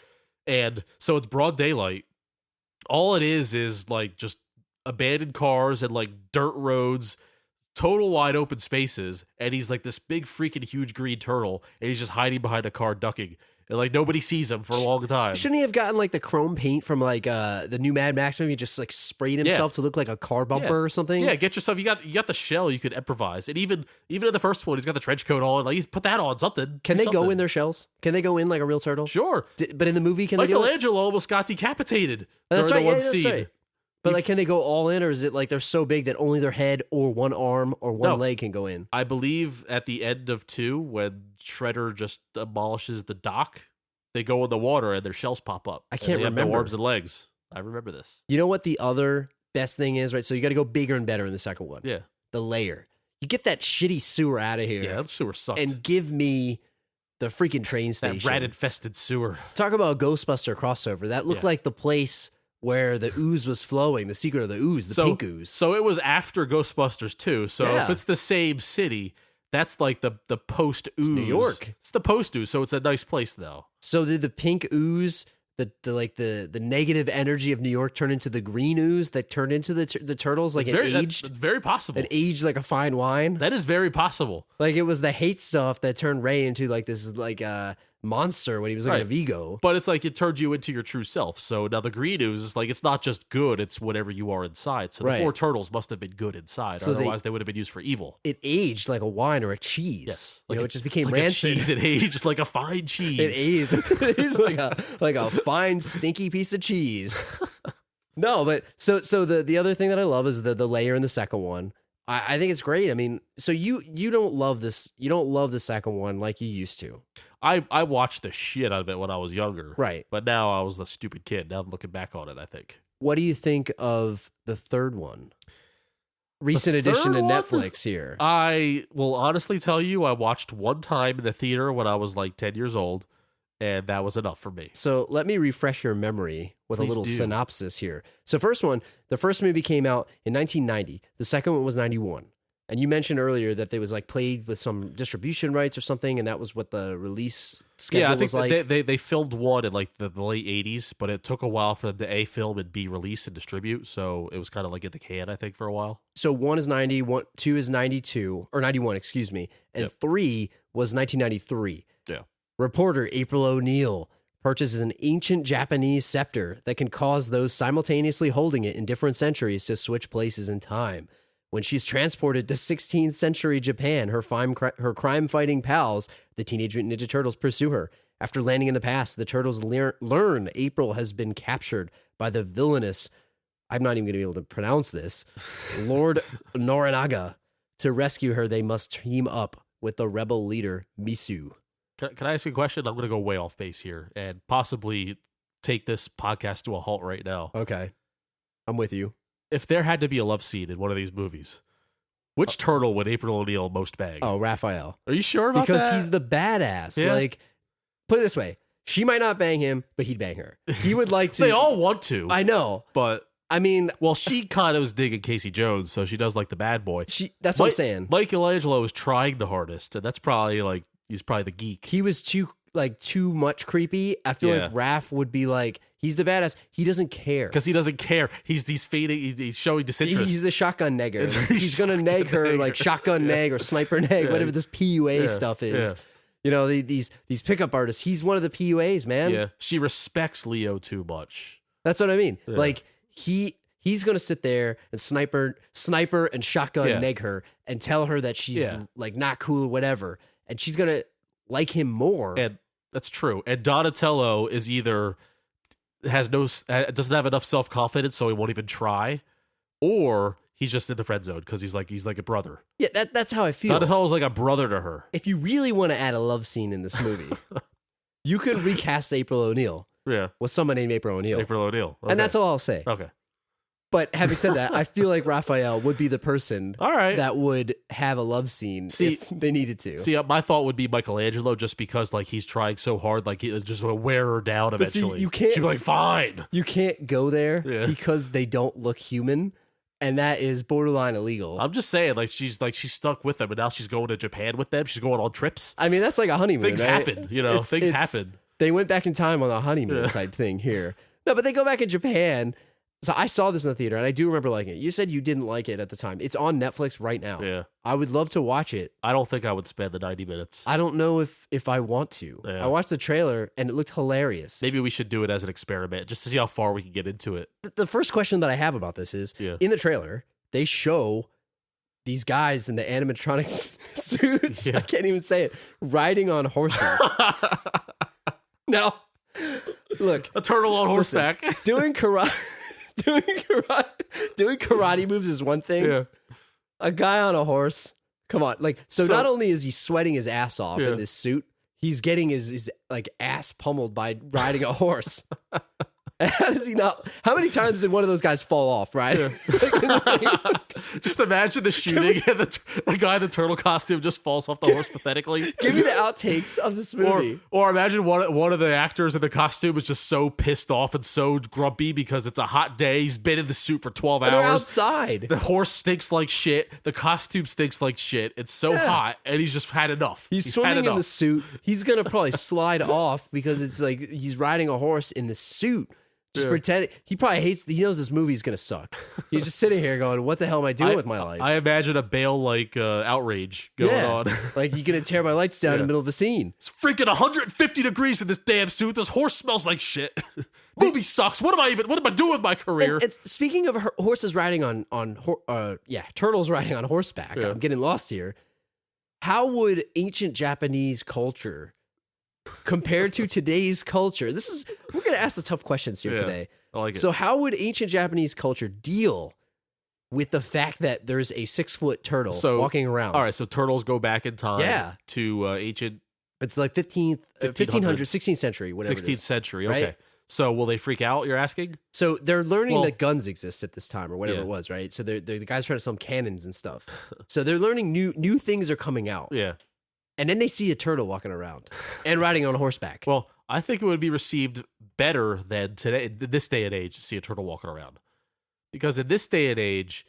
And so it's broad daylight. All it is like just abandoned cars and like dirt roads, total wide open spaces, and he's like this big freaking huge green turtle, and he's just hiding behind a car ducking. And like nobody sees him for a long time. Shouldn't he have gotten like the chrome paint from like the new Mad Max movie? Just like sprayed himself to look like a car bumper or something. Yeah, get yourself. You got the shell. You could improvise. And even in the first one, he's got the trench coat on. Like he's put that on something. Can they go in their shells? Can they go in like a real turtle? Sure. But in the movie, can they go? Michelangelo almost got decapitated. That's right. One scene. That's right. But like, can they go all in, or is it like they're so big that only their head or one arm or one leg can go in? I believe at the end of 2, when Shredder just demolishes the dock, they go in the water and their shells pop up. I can't remember. Have no arms and legs. I remember this. You know what the other best thing is, right? So you got to go bigger and better in the second one. Yeah. The layer. You get that shitty sewer out of here. Yeah, that sewer sucked. And give me the freaking train station. That rat-infested sewer. Talk about a Ghostbuster crossover. That looked like the place where the ooze was flowing, the secret of the ooze, the pink ooze. So it was after Ghostbusters 2. So if it's the same city, that's like the post ooze. New York. It's the post ooze, so it's a nice place though. So did the pink ooze, the negative energy of New York turned into the green ooze that turned into the turtles, like That's very possible. It aged like a fine wine. That is very possible. Like it was the hate stuff that turned Ray into like this like monster when he was like a Vigo. But it's like it turned you into your true self. So now the green ooze is like it's not just good; it's whatever you are inside. So the four turtles must have been good inside, so otherwise they would have been used for evil. It aged like a wine or a cheese. Yes, like it just became like rancid. A cheese. It aged like a fine cheese. It aged. It is like a fine stinky piece of cheese. No, but so the other thing that I love is the layer in the second one. I think it's great. I mean, so you don't love this. You don't love the second one like you used to. I watched the shit out of it when I was younger. Right. But now I was the stupid kid. Now I'm looking back on it, I think. What do you think of the third one? Recent addition to Netflix here. I will honestly tell you, I watched one time in the theater when I was like 10 years old, and that was enough for me. So let me refresh your memory with a little synopsis here. So the first movie came out in 1990. The second one was 91. And you mentioned earlier that they was like played with some distribution rights or something, and that was what the release schedule was like. Yeah, I think they filmed one in like the late 80s, but it took a while for them to A, film and B, release and distribute. So it was kind of like in the can, I think, for a while. So 1 is 90, 2 is 92, or 91, excuse me, and 3 was 1993. Yeah. Reporter April O'Neil purchases an ancient Japanese scepter that can cause those simultaneously holding it in different centuries to switch places in time. When she's transported to 16th century Japan, her crime-fighting pals, the Teenage Mutant Ninja Turtles, pursue her. After landing in the past, the Turtles learn April has been captured by the villainous, I'm not even going to be able to pronounce this, Lord Norinaga. To rescue her, they must team up with the rebel leader, Misu. Can I ask you a question? I'm going to go way off base here and possibly take this podcast to a halt right now. Okay. I'm with you. If there had to be a love scene in one of these movies, which turtle would April O'Neil most bang? Oh, Raphael. Are you sure about that? Because he's the badass. Yeah. Like, put it this way. She might not bang him, but he'd bang her. He would like to. They all want to. I know. But, I mean. Well, she kind of was digging Casey Jones, so she does like the bad boy. That's what I'm saying. Michelangelo was trying the hardest, and that's probably like, he's probably the geek. He was too much creepy. I feel like Raph would be like, he's the badass. He doesn't care. Because he doesn't care. He's fading. He's showing disinterest. He's the shotgun negger. He's going to neg her like shotgun neg or sniper neg, whatever this PUA stuff is. Yeah. You know, these pickup artists. He's one of the PUAs, man. Yeah. She respects Leo too much. That's what I mean. Yeah. Like, he's going to sit there and sniper and shotgun neg her and tell her that she's like not cool or whatever. And she's going to like him more. And that's true. And Donatello is either doesn't have enough self-confidence, so he won't even try, or he's just in the friend zone because he's like a brother. Yeah, that's how I feel. Donatello's like a brother to her. If you really want to add a love scene in this movie, you could recast April O'Neil. Yeah. With someone named April O'Neil. April O'Neil. Okay. And that's all I'll say. Okay. But having said that, I feel like Raphael would be the person that would have a love scene if they needed to. See, my thought would be Michelangelo, just because like he's trying so hard, like he's just going to wear her down eventually. See, you can't, she'd be like, fine. You can't go there because they don't look human, and that is borderline illegal. I'm just saying, she's stuck with them, and now she's going to Japan with them. She's going on trips. I mean, that's like a honeymoon. Things happen, things happen. They went back in time on a honeymoon type thing here. No, but they go back in Japan. So I saw this in the theater, and I do remember liking it. You said you didn't like it at the time. It's on Netflix right now. Yeah. I would love to watch it. I don't think I would spend the 90 minutes. I don't know if I want to. Yeah. I watched the trailer, and it looked hilarious. Maybe we should do it as an experiment, just to see how far we can get into it. The first question that I have about this is, in the trailer, they show these guys in the animatronic suits, I can't even say it, riding on horses. Now, look. A turtle on horseback. Listen, doing karate moves is one thing. Yeah. A guy on a horse, come on. So not only is he sweating his ass off in this suit, he's getting his like ass pummeled by riding a horse. How does he not? How many times did one of those guys fall off, right? Just imagine the shooting and the guy in the turtle costume just falls off the horse pathetically. Give me the outtakes of this movie. Or imagine one of the actors in the costume is just so pissed off and so grumpy because it's a hot day. He's been in the suit for 12 And hours. they're outside. The horse stinks like shit. The costume stinks like shit. It's so hot, and he's just had enough. He's swimming in the suit. He's gonna probably slide off because it's like he's riding a horse in the suit. Just pretend. He probably hates. He knows this movie's gonna suck. He's just sitting here going, "What the hell am I doing with my life?" I imagine a Bale-like outrage going on. Like, you're gonna tear my lights down in the middle of the scene. It's freaking 150 degrees in this damn suit. This horse smells like shit. Movie sucks. What am I doing with my career? And speaking of horses riding turtles riding on horseback. I'm getting lost here. How would ancient Japanese culture compared to today's culture? We're going to ask the tough questions here today. I like it. So how would ancient Japanese culture deal with the fact that there's a 6-foot turtle walking around? All right, so turtles go back in time to ancient... It's like 1500s, 16th century, whatever 16th it is. century, right? okay. So will they freak out, you're asking? So they're learning that guns exist at this time or whatever it was, right? So the guys trying to sell them cannons and stuff. So they're learning new things are coming out. Yeah. And then they see a turtle walking around and riding on horseback. Well, I think it would be received better than today, this day and age, to see a turtle walking around. Because in this day and age,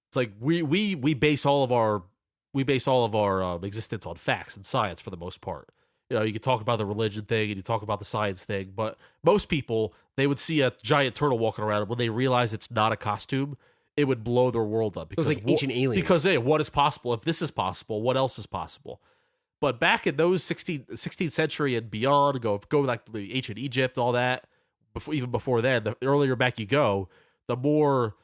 it's like we base all of our existence on facts and science for the most part. You know, you could talk about the religion thing and you talk about the science thing, but most people, they would see a giant turtle walking around, and when they realize it's not a costume, it would blow their world up. Because it was like ancient aliens. Because, hey, what is possible? If this is possible, what else is possible? But back in those 16th century and beyond, go like the ancient Egypt, all that, even before then, the earlier back you go, the more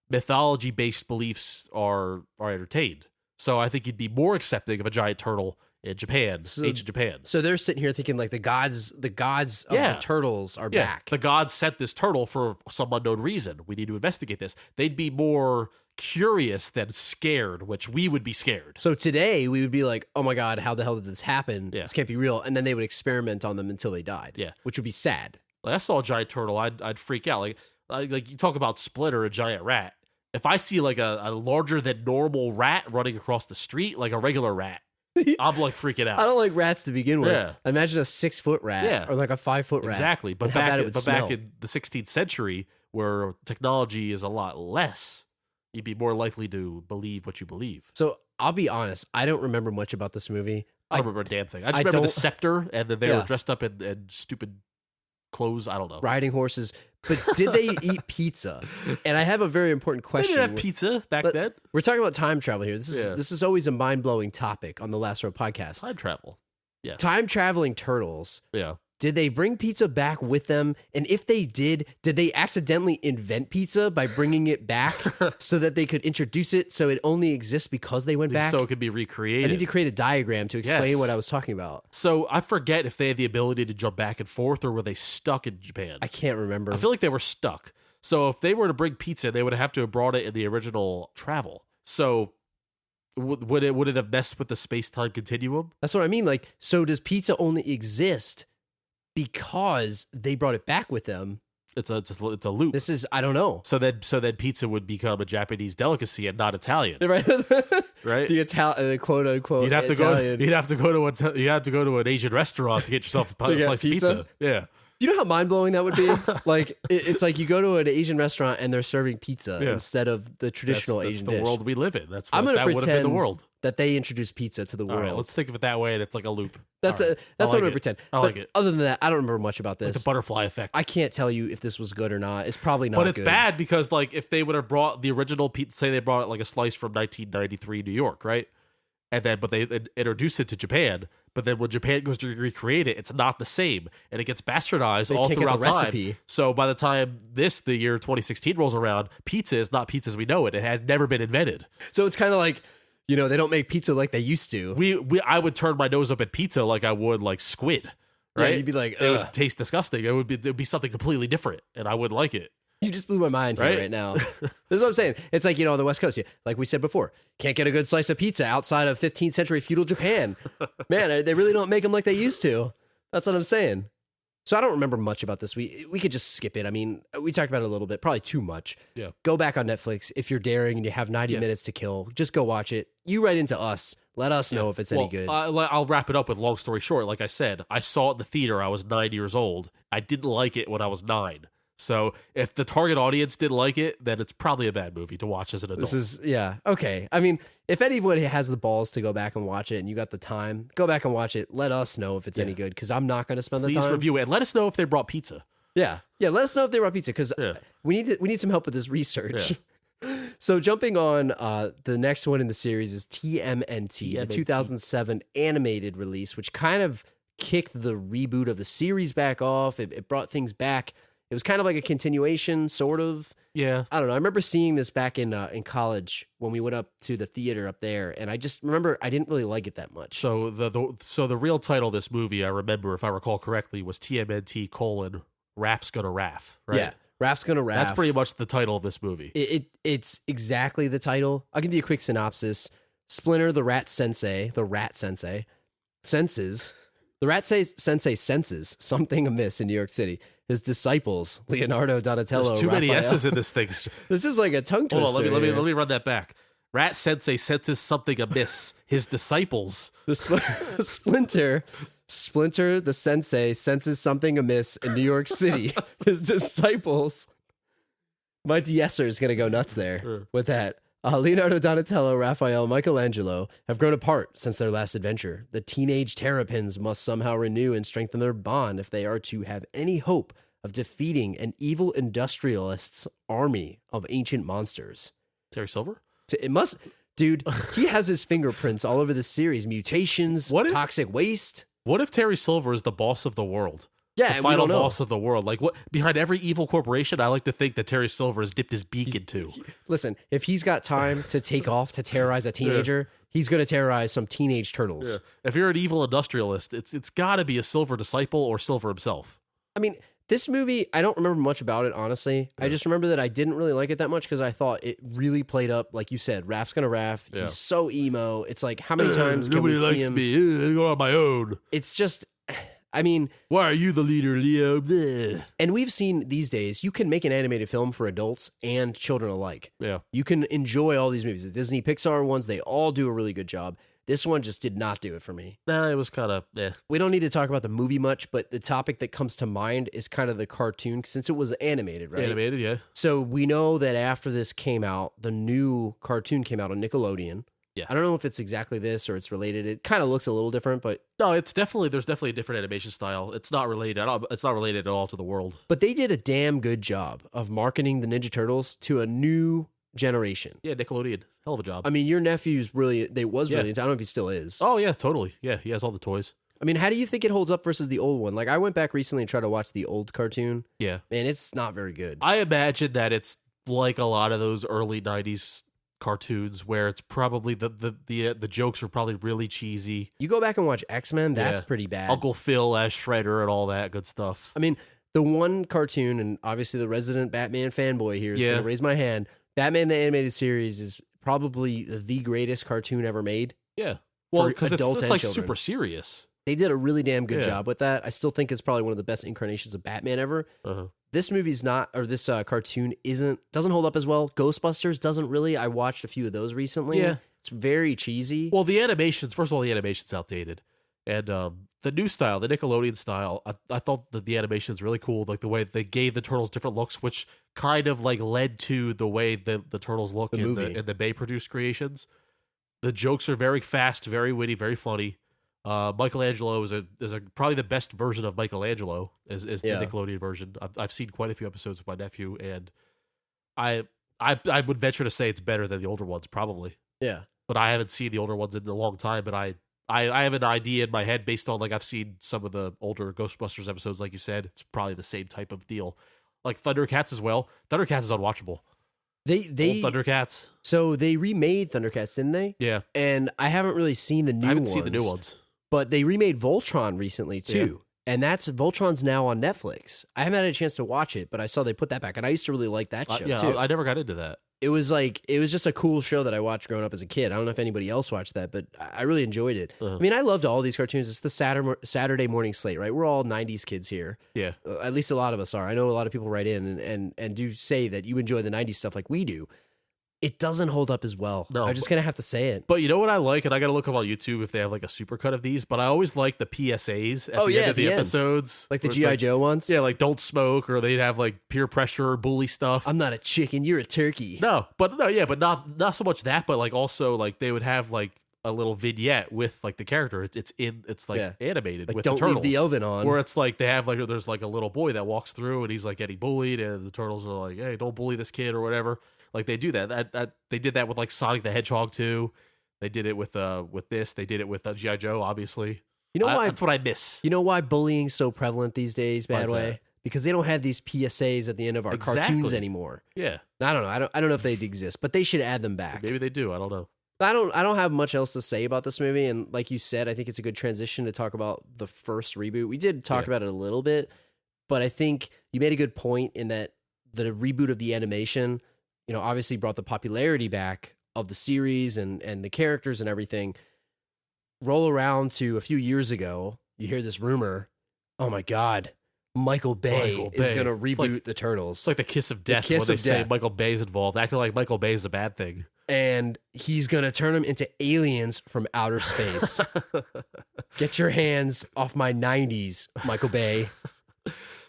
mythology-based beliefs are entertained. So I think you'd be more accepting of a giant turtle in Japan, ancient Japan. So they're sitting here thinking like the gods of the turtles are back. The gods sent this turtle for some unknown reason. We need to investigate this. They'd be more curious than scared, which we would be scared. So today we would be like, oh my God, how the hell did this happen? Yeah. This can't be real. And then they would experiment on them until they died. Yeah. Which would be sad. Like, I saw a giant turtle, I'd freak out. Like you talk about Splinter, a giant rat. If I see like a larger than normal rat running across the street, like a regular rat, I'm like freaking out. I don't like rats to begin with. Yeah. Imagine a 6-foot rat or like a 5-foot rat. Exactly. But back in the 16th century, where technology is a lot less, you'd be more likely to believe what you believe. So I'll be honest, I don't remember much about this movie. I don't remember a damn thing. I just remember the scepter, and then they were dressed up in stupid clothes. I don't know. Riding horses. But did they eat pizza? And I have a very important question. They didn't have pizza back then. We're talking about time travel here. This is always a mind-blowing topic on the Last Row podcast. Time travel. Yes. Time traveling turtles. Yeah. Did they bring pizza back with them? And if they did they accidentally invent pizza by bringing it back so that they could introduce it so it only exists because they went back? So it could be recreated. I need to create a diagram to explain what I was talking about. So I forget if they had the ability to jump back and forth, or were they stuck in Japan? I can't remember. I feel like they were stuck. So if they were to bring pizza, they would have to have brought it in the original travel. So would it have messed with the space-time continuum? That's what I mean. Like, so does pizza only exist because they brought it back with them? It's a loop. This is, I don't know. So then pizza would become a Japanese delicacy and not Italian, right? Right. The quote unquote. You'd have to Italian. You'd have to go to an Asian restaurant to get yourself a slice of pizza. Yeah. Do you know how mind blowing that would be? Like it's like you go to an Asian restaurant and they're serving pizza instead of the traditional Asian dish. That's the world we live in. That would have been the world. That they introduced pizza to the world. All right, let's think of it that way, and it's like a loop. That's what I'm gonna pretend. I like it. Other than that, I don't remember much about this. Like the butterfly effect. I can't tell you if this was good or not. It's probably not. But it's good. bad because like if they would have brought the original pizza, say they brought it like a slice from 1993 New York, right? And then, but they introduced it to Japan. But then when Japan goes to recreate it, it's not the same, and it gets bastardized all throughout time. So by the time the year 2016 rolls around, pizza is not pizza as we know it. It has never been invented. So it's kind of like, they don't make pizza like they used to. I would turn my nose up at pizza like I would like squid, right? Yeah, you'd be like, it would taste disgusting. It would be something completely different, and I wouldn't like it. You just blew my mind here right now. This is what I'm saying. It's like, on the West Coast, like we said before, can't get a good slice of pizza outside of 15th century feudal Japan. Man, they really don't make them like they used to. That's what I'm saying. So I don't remember much about this. We could just skip it. I mean, we talked about it a little bit, probably too much. Yeah. Go back on Netflix. If you're daring and you have 90 minutes to kill, just go watch it. You write into us. Let us know if it's any good. I'll wrap it up with long story short. Like I said, I saw it in the theater. I was 9 years old. I didn't like it when I was 9. So if the target audience didn't like it, then it's probably a bad movie to watch as an adult. Okay. I mean, if anybody has the balls to go back and watch it and you got the time, go back and watch it. Let us know if it's any good, because I'm not going to spend the time. Please review it and let us know if they brought pizza. Yeah. Let us know if they brought pizza, because we need some help with this research. Yeah. So jumping on, the next one in the series is TMNT, the 2007 animated release, which kind of kicked the reboot of the series back off. It brought things back. It was kind of like a continuation, sort of. Yeah. I don't know. I remember seeing this back in college when we went up to the theater up there, and I just remember I didn't really like it that much. So the real title of this movie, I remember, if I recall correctly, was TMNT: Raph's Gonna Raph, right? Yeah, Raph's Gonna Raph. That's pretty much the title of this movie. It's exactly the title. I'll give you a quick synopsis. Splinter, the rat sensei, senses something amiss in New York City. His disciples, Leonardo, Donatello, There's too many Raphael. S's in this thing. This is like a tongue twister. Hold on, let me run that back. Rat Sensei senses something amiss. His disciples. Splinter, the sensei, senses something amiss in New York City. His disciples. My de-esser is going to go nuts there with that. Leonardo, Donatello, Raphael, Michelangelo have grown apart since their last adventure. The teenage terrapins must somehow renew and strengthen their bond if they are to have any hope of defeating an evil industrialist's army of ancient monsters. Terry Silver? It must... Dude, he has his fingerprints all over this series. Mutations, toxic waste. What if Terry Silver is the boss of the world? Yeah, the final boss of the world. Like, what behind every evil corporation, I like to think that Terry Silver has dipped his beak into. Listen, if he's got time to take off to terrorize a teenager, he's going to terrorize some teenage turtles. Yeah. If you're an evil industrialist, it's got to be a Silver disciple or Silver himself. I mean, this movie, I don't remember much about it, honestly. Yeah. I just remember that I didn't really like it that much because I thought it really played up, like you said, Raph's gonna Raph. Yeah. He's so emo. It's like, how many times can we see him? Nobody likes me. I go on my own. It's just... I mean... Why are you the leader, Leo? Bleh. And we've seen these days, you can make an animated film for adults and children alike. Yeah. You can enjoy all these movies. The Disney Pixar ones, they all do a really good job. This one just did not do it for me. Nah, it was kind of, We don't need to talk about the movie much, but the topic that comes to mind is kind of the cartoon, since it was animated, right? Animated, yeah. So we know that after this came out, the new cartoon came out on Nickelodeon. Yeah. I don't know if it's exactly this or it's related. It kind of looks a little different, but... No, there's definitely a different animation style. It's not related at all. It's not related at all to the world. But they did a damn good job of marketing the Ninja Turtles to a new generation. Yeah, Nickelodeon. Hell of a job. I mean, your nephew's really... really... I don't know if he still is. Oh, yeah, totally. Yeah, he has all the toys. I mean, how do you think it holds up versus the old one? Like, I went back recently and tried to watch the old cartoon. Yeah. Man, it's not very good. I imagine that it's like a lot of those early 90s cartoons where it's probably the jokes are probably really cheesy. You go back and watch X-Men, that's pretty bad. Uncle Phil as Shredder and all that good stuff. I mean, the one cartoon, and obviously the resident Batman fanboy here is going to raise my hand. Batman the Animated Series is probably the greatest cartoon ever made. Yeah. Well, because it's like children. super serious. They did a really damn good job with that. I still think it's probably one of the best incarnations of Batman ever. This movie's not, or this cartoon doesn't hold up as well. Ghostbusters doesn't really. I watched a few of those recently. Yeah. It's very cheesy. Well, first of all, the animation's outdated. And the new style, the Nickelodeon style, I thought that the animation's really cool. Like the way they gave the Turtles different looks, which kind of like led to the way the Turtles look in the Bay-produced creations. The jokes are very fast, very witty, very funny. Michelangelo is probably the best version of Michelangelo is the Nickelodeon version. I've seen quite a few episodes with my nephew, and I would venture to say it's better than the older ones, probably. Yeah, but I haven't seen the older ones in a long time. But I have an idea in my head based on like I've seen some of the older Ghostbusters episodes, like you said. It's probably the same type of deal. Like Thundercats as well. Thundercats is unwatchable. They Old Thundercats. So they remade Thundercats, didn't they? Yeah, and I haven't really seen the new ones. I haven't seen the new ones. But they remade Voltron recently, too. Yeah. And Voltron's now on Netflix. I haven't had a chance to watch it, but I saw they put that back. And I used to really like that show, too. I never got into that. it was just a cool show that I watched growing up as a kid. I don't know if anybody else watched that, but I really enjoyed it. I mean, I loved all these cartoons. It's the Saturday morning slate, right? We're all 90s kids here. Yeah. At least a lot of us are. I know a lot of people write in and do say that you enjoy the 90s stuff like we do. It doesn't hold up as well. No, I'm just going to have to say it. But you know what I like? And I got to look up on YouTube if they have like a supercut of these. But I always like the PSAs at the end of the episodes. Like the G.I. Joe ones? Yeah, like don't smoke, or they'd have like peer pressure or bully stuff. I'm not a chicken, you're a turkey. But not so much that, but like also like they would have like a little vignette with like the character. It's animated like, with don't the turtles. Leave the oven on. Where it's like they have like there's like a little boy that walks through and he's like getting bullied, and the turtles are like, hey, don't bully this kid or whatever. Like they do that. They did that with like Sonic the Hedgehog too. They did it with this. They did it with G.I. Joe, obviously. You know why? That's what I miss. You know why bullying's so prevalent these days, Badway? Because they don't have these PSAs at the end of our cartoons anymore. Yeah. I don't know. I don't know if they exist, but they should add them back. Maybe they do. I don't know. I don't have much else to say about this movie, and like you said, I think it's a good transition to talk about the first reboot. We did talk about it a little bit, but I think you made a good point in that the reboot of the animation, obviously brought the popularity back of the series and the characters and everything. Roll around to a few years ago, you hear this rumor, oh my God, Michael Bay is going to reboot the Turtles. It's like the kiss of death when they say Michael Bay's involved, acting like Michael Bay's a bad thing. And he's going to turn them into aliens from outer space. Get your hands off my 90s, Michael Bay.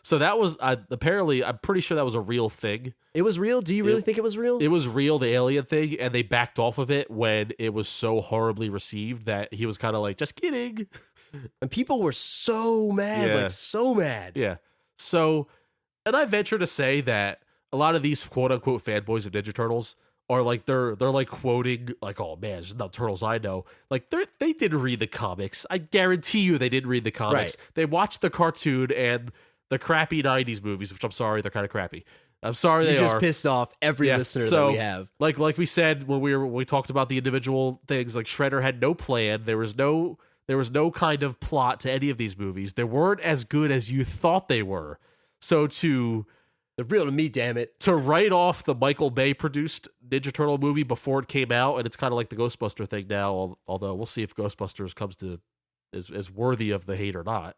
So that was apparently, I'm pretty sure that was a real thing. It was real? Do you really think it was real? It was real, the alien thing, and they backed off of it when it was so horribly received that he was kind of like, just kidding. And people were so mad, like so mad. Yeah. So, and I venture to say that a lot of these quote unquote fanboys of Ninja Turtles are like, they're like quoting like, oh man, it's not Turtles I know. Like they didn't read the comics. I guarantee you they didn't read the comics. Right. They watched the cartoon and the crappy 90s movies, which I'm sorry, they're kind of crappy. I'm sorry they are. You just pissed off every listener that we have. Like we said when we talked about the individual things, like Shredder had no plan. There was no kind of plot to any of these movies. They weren't as good as you thought they were. So they're real to me, damn it. To write off the Michael Bay produced Ninja Turtle movie before it came out, and it's kind of like the Ghostbuster thing now, although we'll see if Ghostbusters is worthy of the hate or not.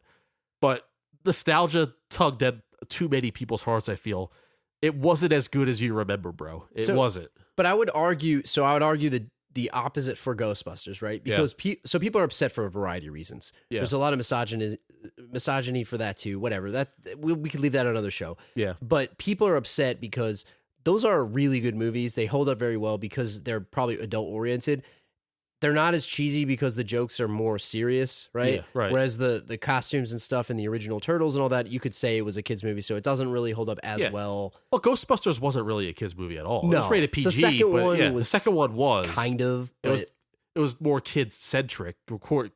But nostalgia tugged at too many people's hearts, I feel. It wasn't as good as you remember, bro. It wasn't. But I would argue the opposite for Ghostbusters, right? Because people are upset for a variety of reasons. Yeah. There's a lot of misogyny for that too. Whatever. That we could leave that on another show. Yeah. But people are upset because those are really good movies. They hold up very well because they're probably adult oriented. They're not as cheesy because the jokes are more serious, right? Yeah, right. Whereas the costumes and stuff in the original Turtles and all that, you could say it was a kid's movie, so it doesn't really hold up as well. Well, Ghostbusters wasn't really a kid's movie at all. No, it was rated PG. The second one was kind of. It was more kid centric,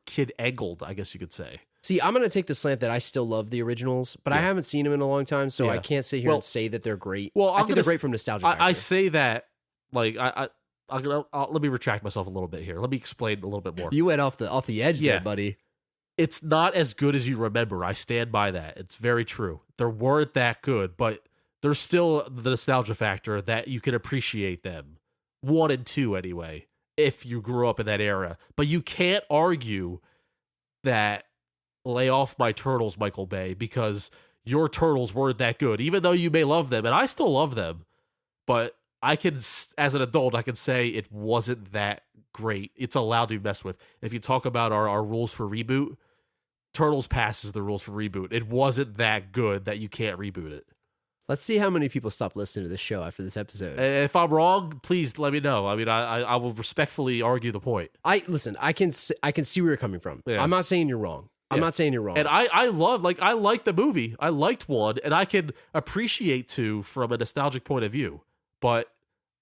kid angled, I guess you could say. See, I'm going to take the slant that I still love the originals, but I haven't seen them in a long time, so I can't sit here and say that they're great. Well, I think they're great from nostalgia factor. I say that, like, let me retract myself a little bit here. Let me explain a little bit more. You went off the edge there, buddy. It's not as good as you remember. I stand by that. It's very true. They weren't that good, but there's still the nostalgia factor that you can appreciate them. 1 and 2 anyway, if you grew up in that era. But you can't argue that lay off my Turtles, Michael Bay, because your Turtles weren't that good, even though you may love them, and I still love them, but I can, as an adult, I can say it wasn't that great. It's allowed to be messed with. If you talk about our rules for reboot, Turtles passes the rules for reboot. It wasn't that good that you can't reboot it. Let's see how many people stop listening to this show after this episode. If I'm wrong, please let me know. I mean, I will respectfully argue the point. I can see where you're coming from. Yeah. I'm not saying you're wrong. I'm not saying you're wrong. And I like the movie. I liked 1, and I can appreciate 2 from a nostalgic point of view. But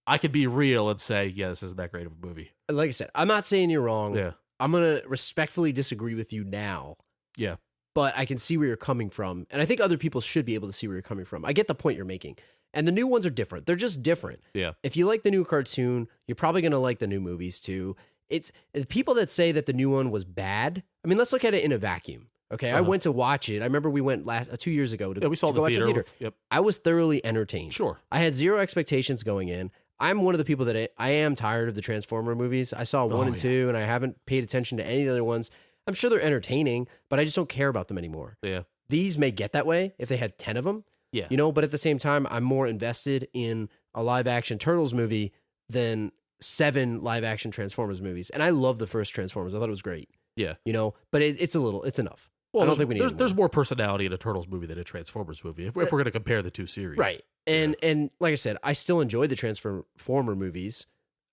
I could be real and say, yeah, this isn't that great of a movie. Like I said, I'm not saying you're wrong. Yeah. I'm going to respectfully disagree with you now. Yeah. But I can see where you're coming from. And I think other people should be able to see where you're coming from. I get the point you're making. And the new ones are different. They're just different. Yeah. If you like the new cartoon, you're probably going to like the new movies too. It's people that say that the new one was bad. I mean, let's look at it in a vacuum. Okay, I went to watch it. I remember we went 2 years ago to, we saw to go watch the theater. Yep. I was thoroughly entertained. Sure. I had zero expectations going in. I'm one of the people that I am tired of the Transformer movies. I saw 1 and 2, and I haven't paid attention to any of the other ones. I'm sure they're entertaining, but I just don't care about them anymore. Yeah. These may get that way if they had 10 of them. Yeah. You know, but at the same time, I'm more invested in a live-action Turtles movie than 7 live-action Transformers movies. And I love the first Transformers. I thought it was great. Yeah. You know, but it's enough. Well, I don't think we need there's more personality in a Turtles movie than a Transformers movie, if we're going to compare the two series. Right. And like I said, I still enjoy the Transformer movies.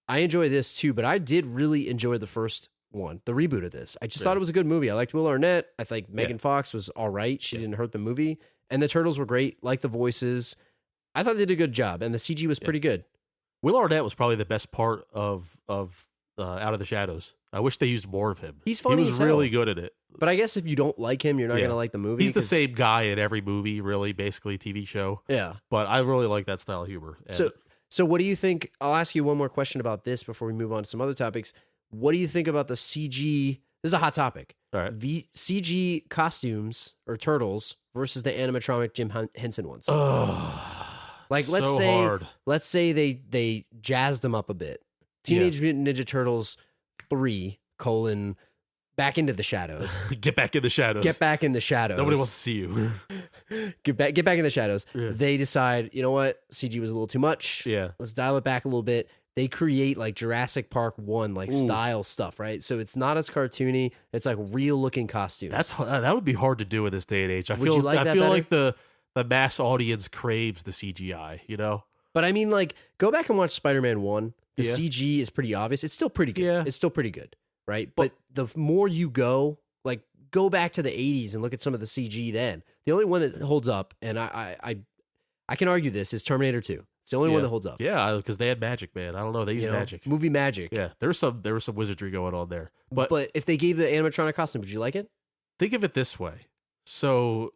I enjoy this too, but I did really enjoy the first one, the reboot of this. I just thought it was a good movie. I liked Will Arnett. I think Megan Fox was all right. She didn't hurt the movie. And the Turtles were great, like the voices. I thought they did a good job, and the CG was pretty good. Will Arnett was probably the best part of Out of the Shadows. I wish they used more of him. He's funny. He was really good at it. But I guess if you don't like him, you're not going to like the movie. He's the same guy in every movie, really, basically TV show. Yeah. But I really like that style of humor. And So what do you think? I'll ask you one more question about this before we move on to some other topics. What do you think about the CG? This is a hot topic. All right. The CG costumes or turtles versus the animatronic Jim Henson ones. Like let's say they jazzed them up a bit. Teenage Mutant Ninja Turtles 3: Back into the Shadows. Get back in the shadows. Get back in the shadows. Nobody wants to see you. Get back in the shadows. Yeah. They decide, you know what? CG was a little too much. Yeah. Let's dial it back a little bit. They create like Jurassic Park 1 like style stuff, right? So it's not as cartoony. It's like real looking costumes. That would be hard to do in this day and age. I feel like the mass audience craves the CGI, you know? But I mean, like, go back and watch Spider-Man 1. The CG is pretty obvious. It's still pretty good. Yeah. It's still pretty good, right? But the more you go back to the 80s and look at some of the CG then. The only one that holds up, and I can argue this, is Terminator 2. It's the only one that holds up. Yeah, because they had magic, man. I don't know. They used magic. Movie magic. Yeah, there was some wizardry going on there. But if they gave the animatronic costume, would you like it? Think of it this way. So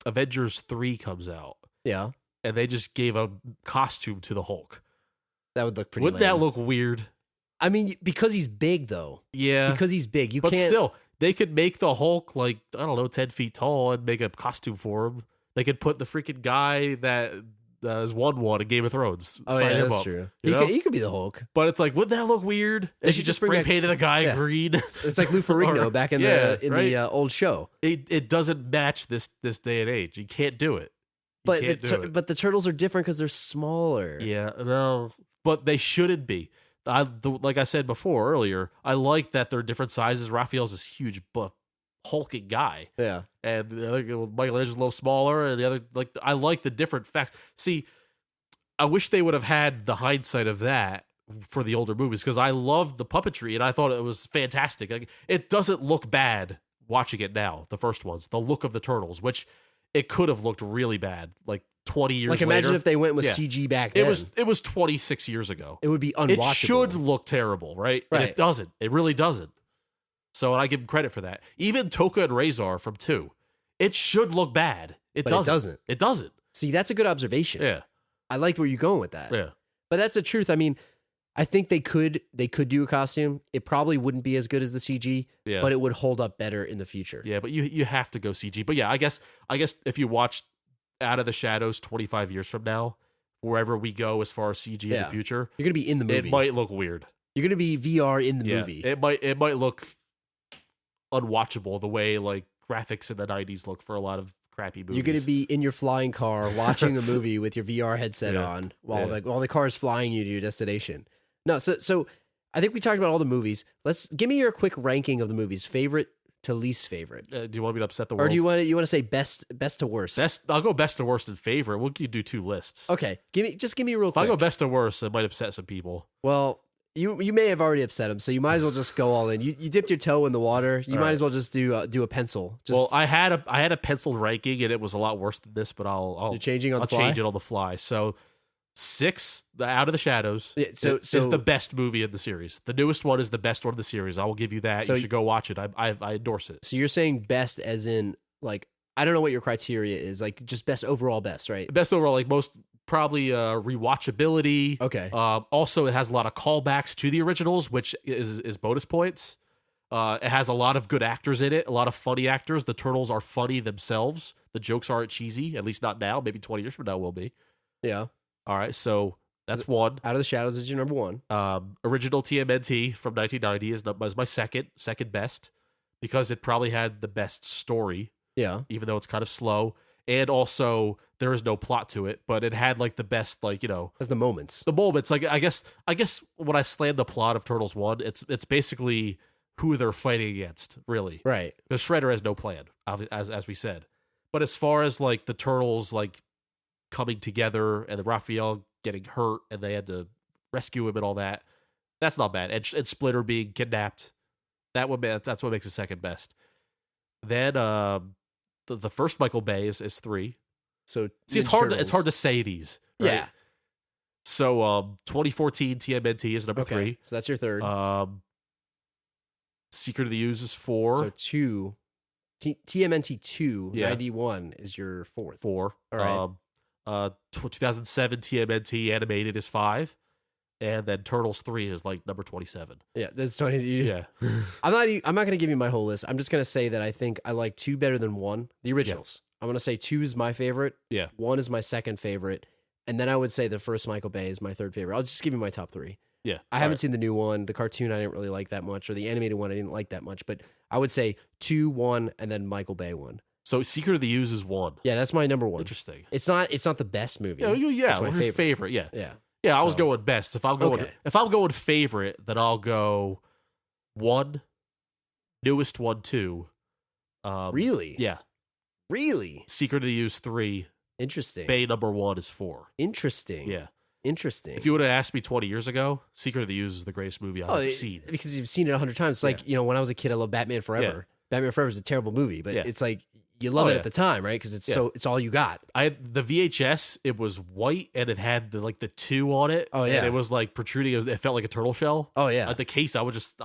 Avengers 3 comes out. Yeah. And they just gave a costume to the Hulk. That would look pretty Wouldn't that look weird? I mean, because he's big, though. Yeah. Because he's big. But still, they could make the Hulk, like, I don't know, 10 feet tall and make a costume for him. They could put the freaking guy that is 1-1 in Game of Thrones. Oh, sign yeah, him that's up, true. You He could be the Hulk. But it's like, wouldn't that look weird? They should just spray painted the guy green. It's like Lou Ferrigno back in the old show. It doesn't match this day and age. You can't do it. But the turtles are different because they're smaller. Yeah, no, but they shouldn't be. Like I said before earlier, I like that they're different sizes. Raphael's this huge, buff, hulking guy. Yeah, and Michelangelo's a little smaller, and the other I like the different facts. See, I wish they would have had the hindsight of that for the older movies because I loved the puppetry and I thought it was fantastic. Like, it doesn't look bad watching it now. The first ones, the look of the turtles, which it could have looked really bad, like 20 years later. Imagine if they went with CG back then. It was 26 years ago. It would be unwatchable. It should look terrible, right? And it doesn't. It really doesn't. So I give them credit for that. Even Toka and Razor from 2, it should look bad. It doesn't. It doesn't. See, that's a good observation. Yeah. I liked where you're going with that. Yeah. But that's the truth. I mean, I think they could do a costume. It probably wouldn't be as good as the CG, but it would hold up better in the future. Yeah, but you have to go CG. But yeah, I guess if you watch Out of the Shadows 25 years from now, wherever we go as far as CG in the future, you're going to be in the movie. It might look weird. You're going to be VR in the movie. It might look unwatchable the way like graphics in the 90s look for a lot of crappy movies. You're going to be in your flying car watching a movie with your VR headset on while the car is flying you to your destination. No, so I think we talked about all the movies. Give me your quick ranking of the movies, favorite to least favorite. Do you want me to upset the world? Or do you want to say best to worst? I'll go best to worst and favorite. We'll do 2 lists. Okay, give me real quick. If I go best to worst, it might upset some people. Well, you may have already upset them, so you might as well just go all in. You dipped your toe in the water. You might as well just do a pencil. Well, I had a penciled ranking, and it was a lot worse than this. But You're changing on the fly? I'll change it on the fly. So 6, Out of the Shadows, is the best movie in the series. The newest one is the best one of the series. I will give you that. So you should go watch it. I endorse it. So you're saying best as in like I don't know what your criteria is, like just best overall best, right? Best overall, like most. Probably rewatchability. Okay. Also, it has a lot of callbacks to the originals, which is bonus points. It has a lot of good actors in it, a lot of funny actors. The Turtles are funny themselves. The jokes aren't cheesy, at least not now. Maybe 20 years from now will be. Yeah. All right, so That's one. Out of the Shadows is your number one. Original TMNT from 1990 is my second best because it probably had the best story. Yeah. Even though it's kind of slow. And also, there is no plot to it, but it had like the best, like, as the moments. The moments. Like, I guess when I slam the plot of Turtles 1, it's basically who they're fighting against, really. Right. Because Shredder has no plan, as we said. But as far as like the Turtles like coming together and the Raphael getting hurt and they had to rescue him and all that, that's not bad. And Splitter being kidnapped, that's what makes it second best. Then the first Michael Bay is 3. So see, it's hard to say these. Right? Yeah. So 2014 TMNT is number 3. So that's your third. Secret of the Ooze is 4. So 2. TMNT 2, 91 is your fourth. 4. All right. 2007 TMNT animated is 5. And then Turtles 3 is like number 27. Yeah, that's 20. Yeah. I'm not going to give you my whole list. I'm just going to say that I think I like 2 better than 1. The originals. Yeah. I'm going to say 2 is my favorite. Yeah. 1 is my second favorite. And then I would say the first Michael Bay is my third favorite. I'll just give you my top 3. Yeah. I haven't seen the new one. The cartoon I didn't really like that much, or the animated one I didn't like that much. But I would say 2, 1, and then Michael Bay 1. So Secret of the Ooze is 1. Yeah, that's my number 1. Interesting. It's not the best movie. Yeah, it's my favorite. Yeah. Yeah. Yeah, I was going best. If I'm going favorite, then I'll go 1, newest 1, 2. Really? Yeah. Really? Secret of the Ooze 3. Interesting. Bay number 1 is 4. Interesting. Yeah. Interesting. If you would have asked me 20 years ago, Secret of the Ooze is the greatest movie I've ever seen. Because you've seen it 100 times. It's like, when I was a kid, I loved Batman Forever. Yeah. Batman Forever is a terrible movie, but it's like, you love it at the time, right? Because it's all you got. I had the VHS. It was white and it had the 2 on it. Oh yeah, and it was like protruding. It felt like a turtle shell. Oh yeah. At the case, I would just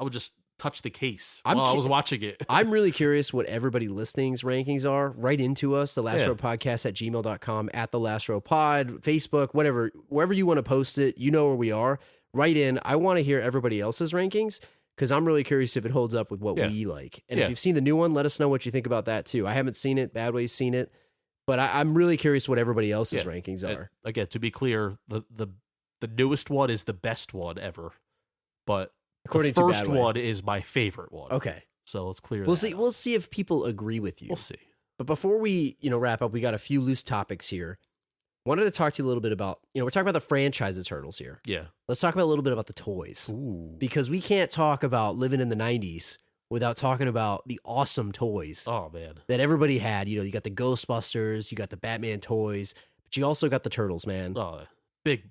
touch the case while I was watching it. I'm really curious what everybody listening's rankings are. Write into us, the Last Row Podcast at gmail.com, at the Last Row Pod, Facebook, whatever, wherever you want to post it. You know where we are. Write in. I want to hear everybody else's rankings, because I'm really curious if it holds up with what we like. And if you've seen the new one, let us know what you think about that too. I haven't seen it. Badway's seen it. But I'm really curious what everybody else's rankings are. And again, to be clear, the newest one is the best one ever. But according the first to Badway, one is my favorite one. Okay. So let's clear we'll that see. up. We'll see if people agree with you. We'll see. But before we wrap up, we got a few loose topics here. Wanted to talk to you a little bit about, we're talking about the franchise of Turtles here. Yeah. Let's talk about a little bit about the toys. Ooh. Because we can't talk about living in the 90s without talking about the awesome toys. Oh, man. That everybody had. You got the Ghostbusters, you got the Batman toys, but you also got the Turtles, man. Oh, big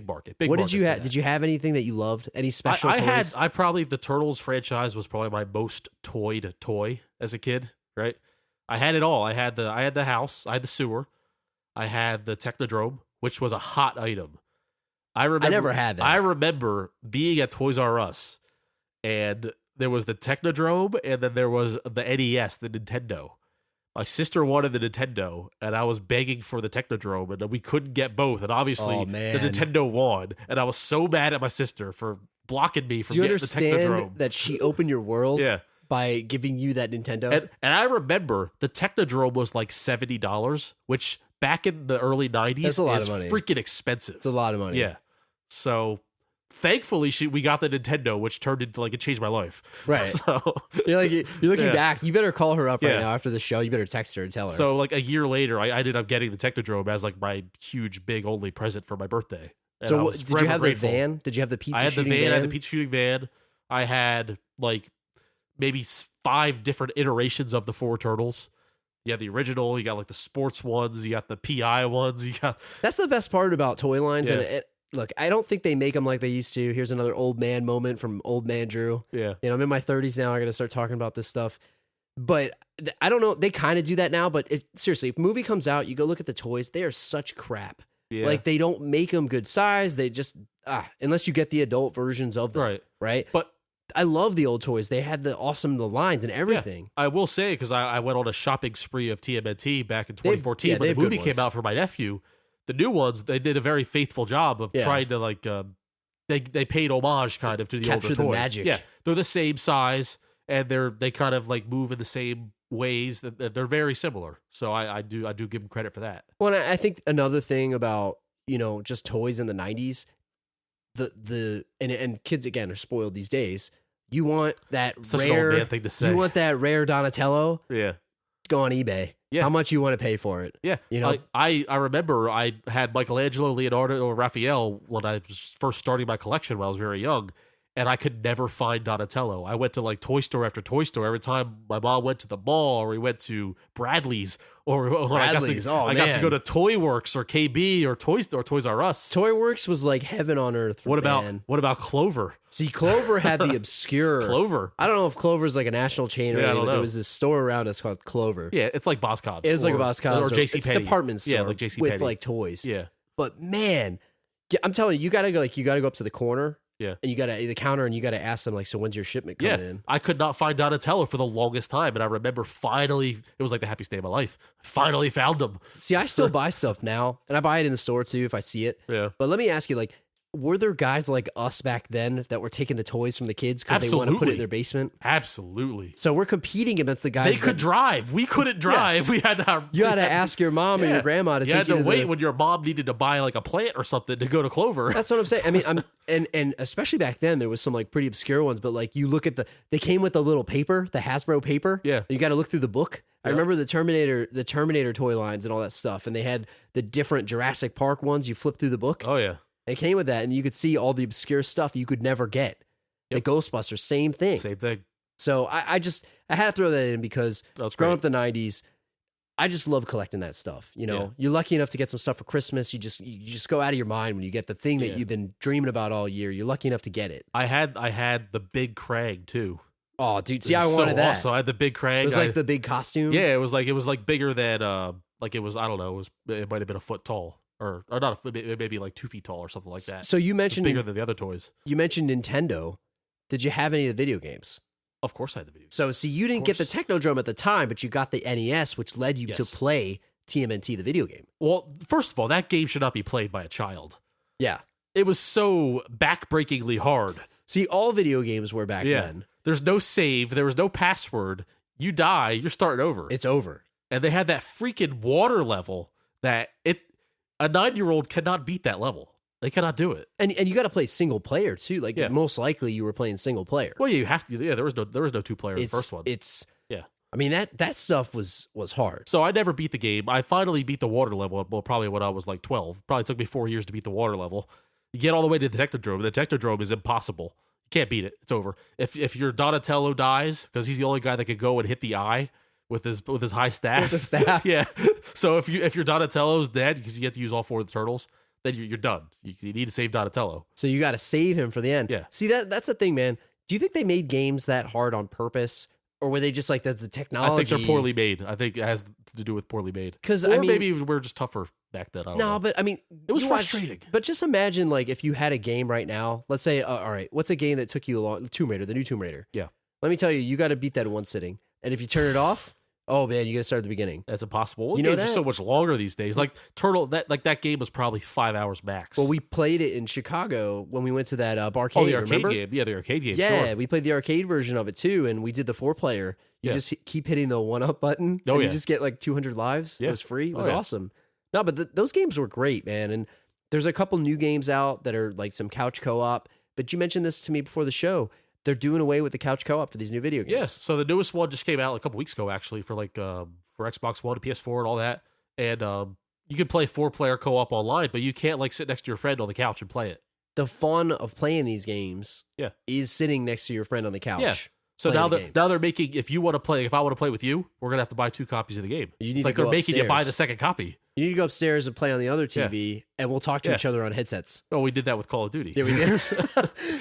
market. What did you have? Did you have anything that you loved? Any special toys? The Turtles franchise was probably my most toyed toy as a kid, right? I had it all. I had the house, I had the sewer. I had the Technodrome, which was a hot item. I never had that. I remember being at Toys R Us, and there was the Technodrome, and then there was the NES, the Nintendo. My sister wanted the Nintendo, and I was begging for the Technodrome, and we couldn't get both. And obviously, the Nintendo won, and I was so mad at my sister for blocking me from getting the Technodrome. Do you understand that she opened your world? By giving you that Nintendo? And I remember the Technodrome was like $70, which back in the early 90s is freaking expensive. It's a lot of money. Yeah. So thankfully we got the Nintendo, which turned into it changed my life. Right. So you're looking back. You better call her up right now after the show. You better text her and tell her. So a year later, I ended up getting the Technodrome as my huge, big only present for my birthday. And so did you have grateful. The van? Did you have the pizza shooting van? I had the pizza shooting van. I had maybe 5 different iterations of the 4 Turtles. You had the original, you got the sports ones, you got the PI ones, you got... That's the best part about toy lines. Yeah. And look, I don't think they make them like they used to. Here's another old man moment from old man Drew. Yeah. I'm in my 30s now. I got to start talking about this stuff. But I don't know. They kind of do that now. But seriously, if a movie comes out, you go look at the toys, they are such crap. Yeah. They don't make them good size. They just... unless you get the adult versions of them. Right? But I love the old toys. They had the lines and everything. Yeah, I will say, because I went on a shopping spree of TMNT back in 2014 when the movie came out for my nephew. The new ones, they did a very faithful job of trying to they paid homage kind of to the Capture older toys. The magic. Yeah, they're the same size and they kind of move in the same ways. That they're very similar. So I do give them credit for that. Well, and I think another thing about just toys in the 90s, and kids again are spoiled these days. You want that Such rare an old man thing to say. You want that rare Donatello? Yeah. Go on eBay. Yeah. How much you want to pay for it? Yeah. I remember I had Michelangelo, Leonardo, or Raphael when I was first starting my collection when I was very young, and I could never find Donatello. I went to like toy store after toy store. Every time my mom went to the mall, or we went to Bradley's, or Bradley's, I got to go to Toy Works or KB or Toys R Us. Toy Works was like heaven on earth. What about Clover? See, Clover had the obscure Clover. I don't know if Clover's like a national chain or anything, but there was this store around us called Clover. Yeah, it's like Boscov's. It was like a Boscov's or JCPenney. It's a department store. Yeah, like JCPenney. With like toys. Yeah. But man, I'm telling you, you gotta go up to the corner. Yeah. And you got to the counter and you got to ask them like, so when's your shipment coming in? I could not find Donatello for the longest time. And I remember finally, it was like the happiest day of my life. Finally found him. See, I still buy stuff now and I buy it in the store too if I see it. Yeah. But let me ask you, like, were there guys like us back then that were taking the toys from the kids because they want to put it in their basement? Absolutely. So we're competing against the guys. They could drive. We couldn't drive. We had to. You had to ask your mom or your grandma to take you. You had to wait when your mom needed to buy like a plant or something to go to Clover. That's what I'm saying. I mean, and especially back then there was some like pretty obscure ones, but like you look at they came with the little paper, the Hasbro paper. Yeah. You got to look through the book. I remember the Terminator toy lines and all that stuff, and they had the different Jurassic Park ones. You flip through the book. Oh yeah. It came with that, and you could see all the obscure stuff you could never get. Yep. The Ghostbusters, same thing. Same thing. So I had to throw that in because growing up in the 90s, I just love collecting that stuff. You're lucky enough to get some stuff for Christmas. You just go out of your mind when you get the thing that you've been dreaming about all year. You're lucky enough to get it. I had the big Krang too. Oh, dude! See, I wanted that. So I had the big Krang. It was like the big costume. Yeah, it was like bigger than like it was. I don't know. It might have been a foot tall. Or not, maybe like 2 feet tall or something like that. So you mentioned bigger than the other toys. You mentioned Nintendo. Did you have any of the video games? Of course I had the video games. So see, you didn't get the Technodrome at the time, but you got the NES, which led you to play TMNT, the video game. Well, first of all, that game should not be played by a child. Yeah. It was so backbreakingly hard. See, all video games were back then. There's no save. There was no password. You die, you're starting over. It's over. And they had that freaking water level that a 9-year-old cannot beat that level. They cannot do it. And you got to play single player too. Like most likely you were playing single player. Well, you have to. Yeah, there was no 2-player in the first one. I mean that stuff was hard. So I never beat the game. I finally beat the water level. Well, probably when I was like 12. Probably took me 4 years to beat the water level. You get all the way to the Technodrome. The Technodrome is impossible. You can't beat it. It's over. If your Donatello dies, because he's the only guy that could go and hit the eye with his high staff. With the staff. Yeah. So if your Donatello's dead because you have to use all 4 of the turtles, then you're done. You need to save Donatello. So you got to save him for the end. Yeah. See, that's the thing, man. Do you think they made games that hard on purpose? Or were they just like, that's the technology? I think they're poorly made. I think it has to do with poorly made. Or maybe we're just tougher back then. I don't know. But I mean, it was frustrating. But just imagine, like, if you had a game right now. Let's say, all right, what's a game that took you a long? Tomb Raider, the new Tomb Raider. Yeah. Let me tell you, you got to beat that in one sitting. And if you turn it off, oh man, you got to start at the beginning. That's impossible. Well, you know games that? are so much longer these days. Like that game was probably 5 hours max. Well, we played it in Chicago when we went to that arcade. Oh, the arcade remember? game. Yeah, the arcade game. Yeah, sure. we played the arcade version of it too, and we did the 4-player. You just keep hitting the 1-up button. Oh, and you just get like 200 lives. Yeah. It was free. It was awesome. No, but those games were great, man. And there's a couple new games out that are like some couch co-op. But you mentioned this to me before the show. They're doing away with the couch co-op for these new video games. Yes. So the newest one just came out like a couple weeks ago, actually, for Xbox One, PS4, and all that. And you can play 4-player co-op online, but you can't like sit next to your friend on the couch and play it. The fun of playing these games is sitting next to your friend on the couch. Yeah. So now they're making, if I want to play with you, we're going to have to buy 2 copies of the game. It's like they're making you buy the second copy. You need to go upstairs and play on the other TV, and we'll talk to each other on headsets. Oh, we did that with Call of Duty. Yeah, we did.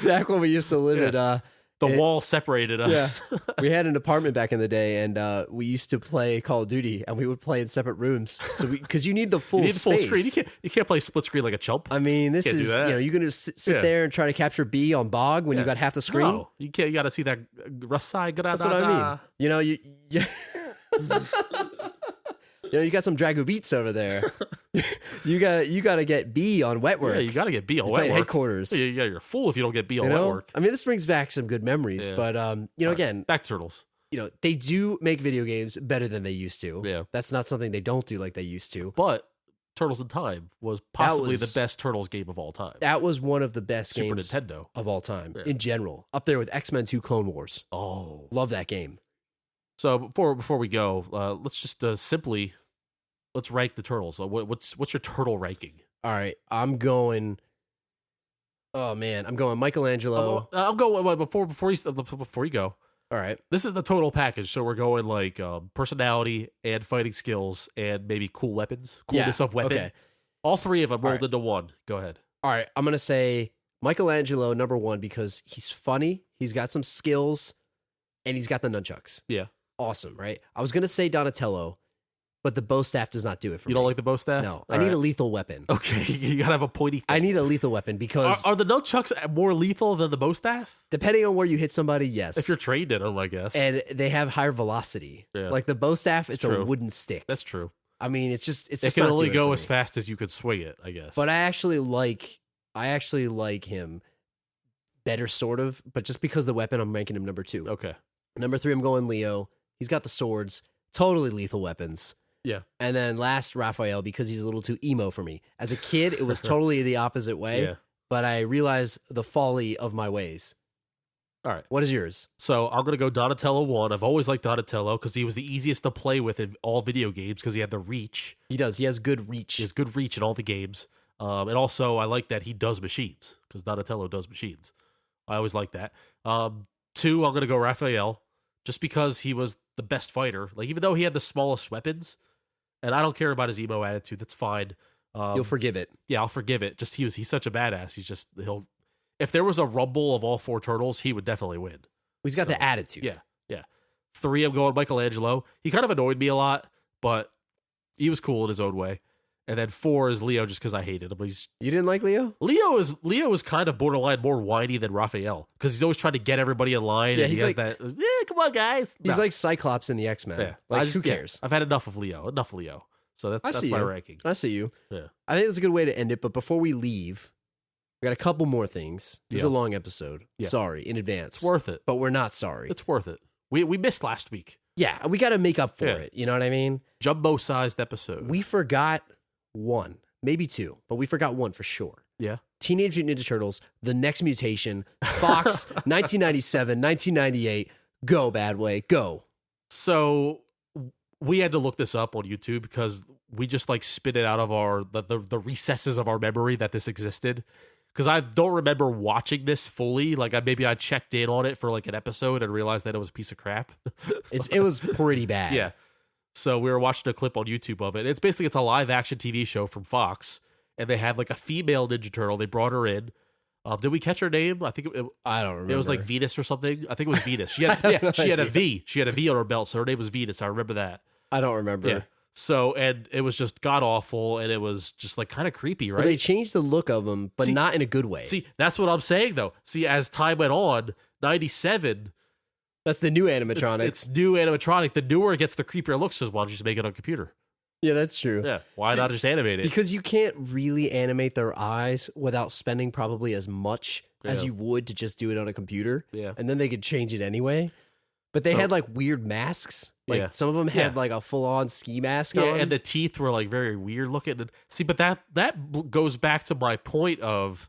Back when we used to live at... the wall separated us. Yeah. We had an apartment back in the day, and we used to play Call of Duty, and we would play in separate rooms. So because you need the full full screen. You can't play split screen like a chump. I mean, this is you're going to sit there and try to capture B on Bog when you got half the screen. No, you can't. You got to see that Rasai. That's what I mean. You got some Drago Beats over there. you got to get B on wet work. Yeah, you got to get B on wet work. Headquarters. Yeah, you're a fool if you don't get B on wet work. I mean, this brings back some good memories, but again, back to Turtles. They do make video games better than they used to. Yeah, that's not something they don't do like they used to. But Turtles in Time was possibly the was- best Turtles game of all time. That was one of the best Super games Nintendo. of all time Yeah. in general. Up there with X-Men 2 Clone Wars. Oh. Love that game. So before we go, let's just simply let's rank the Turtles. What's your turtle ranking? All right, I'm going. Oh man, I'm going Michelangelo. I'll go before you go. All right, This is the total package. So we're going like personality and fighting skills and maybe cool weapons, coolness of weapon. Okay. All three of them rolled right. into one. Go ahead. All right, I'm gonna say Michelangelo number one because he's funny, he's got some skills, and he's got the nunchucks. Yeah. Awesome, right? I was gonna say Donatello, but the bow staff does not do it for me. You don't like the bow staff? No, All I need right. a lethal weapon. Okay, you gotta have a pointy thing. I need a lethal weapon because Are the nunchucks more lethal than the bow staff? depending on where you hit somebody, yes. If you're trained in them, I guess. and they have higher velocity. Yeah. Like the bow staff, it's true. a wooden stick. That's true. I mean, it's just It just can not only doing it go for as me. fast as you could swing it, I guess. But I actually like him better, sort of. But just because of the weapon, I'm ranking him number 2. Okay. Number 3, I'm going Leo. He's got the swords, totally lethal weapons. Yeah. And then last, Raphael, because he's a little too emo for me. As a kid, it was totally the opposite way. Yeah. But I realized the folly of my ways. All right. What is yours? So I'm going to go Donatello 1. I've always liked Donatello because he was the easiest to play with in all video games because he had the reach. He does. He has good reach. He has good reach in all the games. And also, I like that he does machines because Donatello does machines. I always like that. 2, I'm going to go Raphael just because he was the best fighter. Like, even though he had the smallest weapons, and I don't care about his emo attitude, that's fine. You'll forgive it. Yeah, I'll forgive it. Just he's such a badass. If there was a rumble of all 4 turtles, he would definitely win. He's got So, the attitude. Yeah. 3, I'm going Michelangelo. He kind of annoyed me a lot, but he was cool in his own way. And then 4 is Leo, just because I hated him. You didn't like Leo? Leo is kind of borderline more whiny than Raphael because he's always trying to get everybody in line. Yeah, and he he's has that. Come on, guys. He's No. like Cyclops in the X-Men. Yeah. Like, who cares? I've had enough of Leo. So that's see my you. ranking. I see you. Yeah. I think that's a good way to end it. But before we leave, we got a couple more things. This is Yeah. a long episode. Yeah. Sorry in advance. It's worth it. But we're not sorry. It's worth it. We missed last week. Yeah, we got to make up for Yeah. it. You know what I mean? Jumbo-sized episode. We forgot one, maybe 2, but we forgot one for sure. Yeah. Teenage Mutant Ninja Turtles, The Next Mutation, Fox, 1997, 1998. Go, Badway, go. So we had to look this up on YouTube because we just like spit it out of the recesses of our memory that this existed. Because I don't remember watching this fully. Like maybe I checked in on it for like an episode and realized that it was a piece of crap. It was pretty bad. Yeah. So we were watching a clip on YouTube of it. It's a live action TV show from Fox, and they had like a female Ninja Turtle. They brought her in. Did we catch her name? I think I don't remember. it was like Venus or something. I think it was Venus. She had she had a V. She had a V on her belt, so her name was Venus. I remember that. I don't remember. Yeah. So, and it was just god awful, and it was just like kind of creepy, right? Well, they changed the look of them, but See- not in a good way. See, that's what I'm saying though. See, as time went on, 97, That's the new animatronic. it's new animatronic. The newer it gets, the creepier it looks. So why don't you just make it on computer? Yeah, that's true. Yeah, why not just animate it? Because you can't really animate their eyes without spending probably as much as Yeah. you would to just do it on a computer. Yeah. And then they could change it anyway. But they So- had like weird masks. Like Yeah. some of them had Yeah. like a full on ski mask Yeah, on. and the teeth were like very weird looking. And see, but that goes back to my point of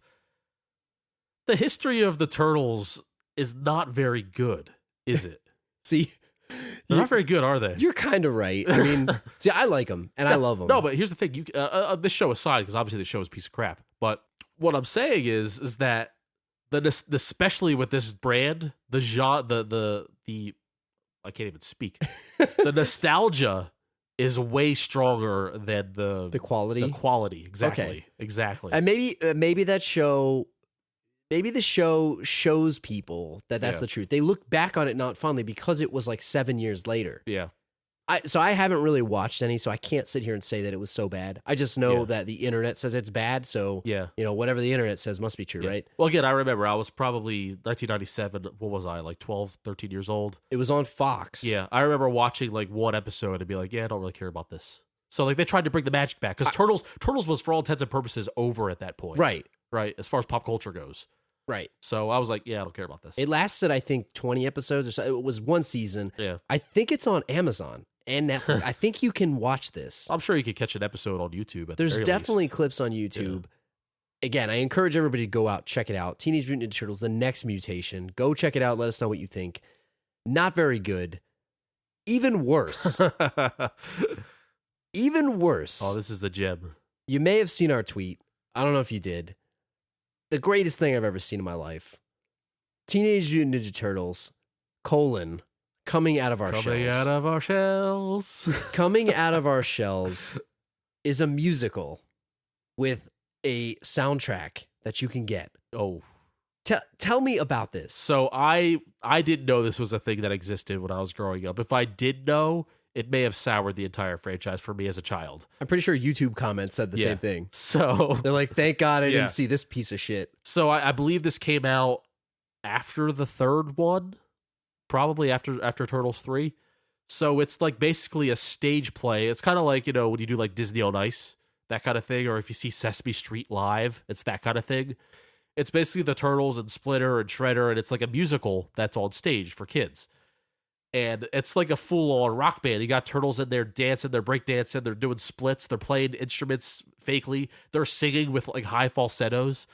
the history of the turtles is not very good, is it? See, They're not very good, are they? you're kind of right. I mean, see, I like them and I love them. No, but here's the thing. This show aside, because obviously the show is a piece of crap. But what I'm saying is that especially with this brand, the I can't even speak. The nostalgia is way stronger than the quality. The quality, exactly, Okay. exactly. And maybe that show, maybe the show shows people that that's Yeah. the truth. They look back on it not fondly because it was like 7 years later. Yeah, So I haven't really watched any, so I can't sit here and say that it was so bad. I just know Yeah. that the internet says it's bad, so yeah. whatever the internet says must be true, Yeah. right? Well, again, I remember I was probably 1997. What was I, like 12, 13 years old? It was on Fox. Yeah, I remember watching like one episode and be like, yeah, I don't really care about this. So like they tried to bring the magic back because Turtles was for all intents and purposes over at that point. Right. As far as pop culture goes. Right. So I was like, yeah, I don't care about this. It lasted, I think, 20 episodes or so. It was one season. Yeah. I think it's on Amazon. and Netflix. I think you can watch this. I'm sure you could catch an episode on YouTube. There's definitely least. clips on YouTube. Yeah. Again, I encourage everybody to go out, check it out. Teenage Mutant Ninja Turtles, The Next Mutation. Go check it out. Let us know what you think. Not very good. Even worse. Even worse. Oh, this is the gem. You may have seen our tweet. I don't know if you did. The greatest thing I've ever seen in my life. Teenage Mutant Ninja Turtles, coming out of our shells. Coming out of our shells. Coming out of our shells is a musical with a soundtrack that you can get. Oh. Tell me about this. So I didn't know this was a thing that existed when I was growing up. If I did know, it may have soured the entire franchise for me as a child. I'm pretty sure YouTube comments said the same thing. So they're like, thank God I didn't see this piece of shit. So I believe this came out after the third one, probably after Turtles 3. So it's like basically a stage play. It's kind of like, when you do like Disney on Ice, that kind of thing, or if you see Sesame Street live, it's that kind of thing. It's basically the Turtles and Splinter and Shredder, and it's like a musical that's on stage for kids. And it's like a full-on rock band. You got Turtles in there dancing, they're breakdancing, they're doing splits, they're playing instruments fakely, they're singing with like high falsettos.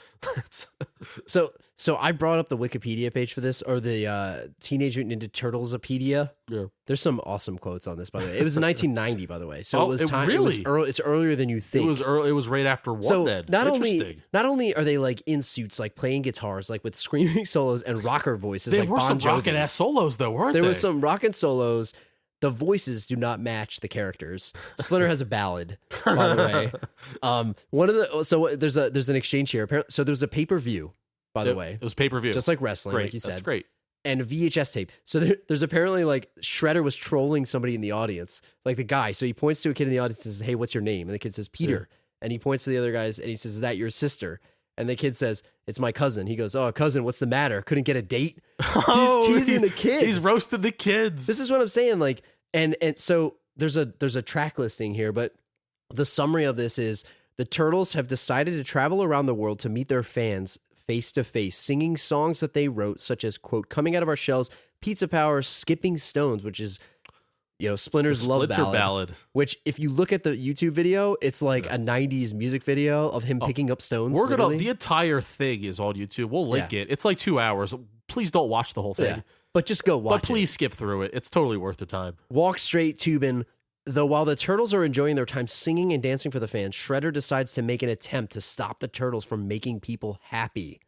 So I brought up the Wikipedia page for this, or the Teenage Mutant Ninja Turtlespedia. Yeah. There's some awesome quotes on this, by the way. It was 1990, by the way. So it was time. Really? It's earlier than you think. It was right after one. So then. not only are they like in suits, like playing guitars, like with screaming solos and rocker voices. There like were Bon some Jovi. rockin' ass solos though, weren't there? There was some rockin' solos. The voices do not match the characters. Splinter has a ballad, by the way. So there's an exchange here. Apparently, so there's a pay-per-view, by the way. It was pay-per-view. Just like wrestling, great. like you said. That's great. And a VHS tape. So there's apparently like Shredder was trolling somebody in the audience, like the guy. So he points to a kid in the audience and says, "Hey, what's your name?" And the kid says, "Peter." Yeah. And he points to the other guys and he says, "Is that your sister?" And the kid says, "It's my cousin." He goes, "Oh, cousin, what's the matter? Couldn't get a date?" He's teasing the kids. He's roasting the kids. This is what I'm saying. Like, and so there's a track listing here, but the summary of this is the Turtles have decided to travel around the world to meet their fans face to face, singing songs that they wrote, such as, quote, "Coming Out of Our Shells," "Pizza Power," "Skipping Stones," which is, Splinter's love ballad. Which, if you look at the YouTube video, it's like a 90s music video of him picking up stones. The entire thing is on YouTube. We'll link it. It's like 2 hours. Please don't watch the whole thing. Yeah. But just go watch it. But please skip through it. It's totally worth the time. Walk straight, Tubin. Though while the Turtles are enjoying their time singing and dancing for the fans, Shredder decides to make an attempt to stop the Turtles from making people happy.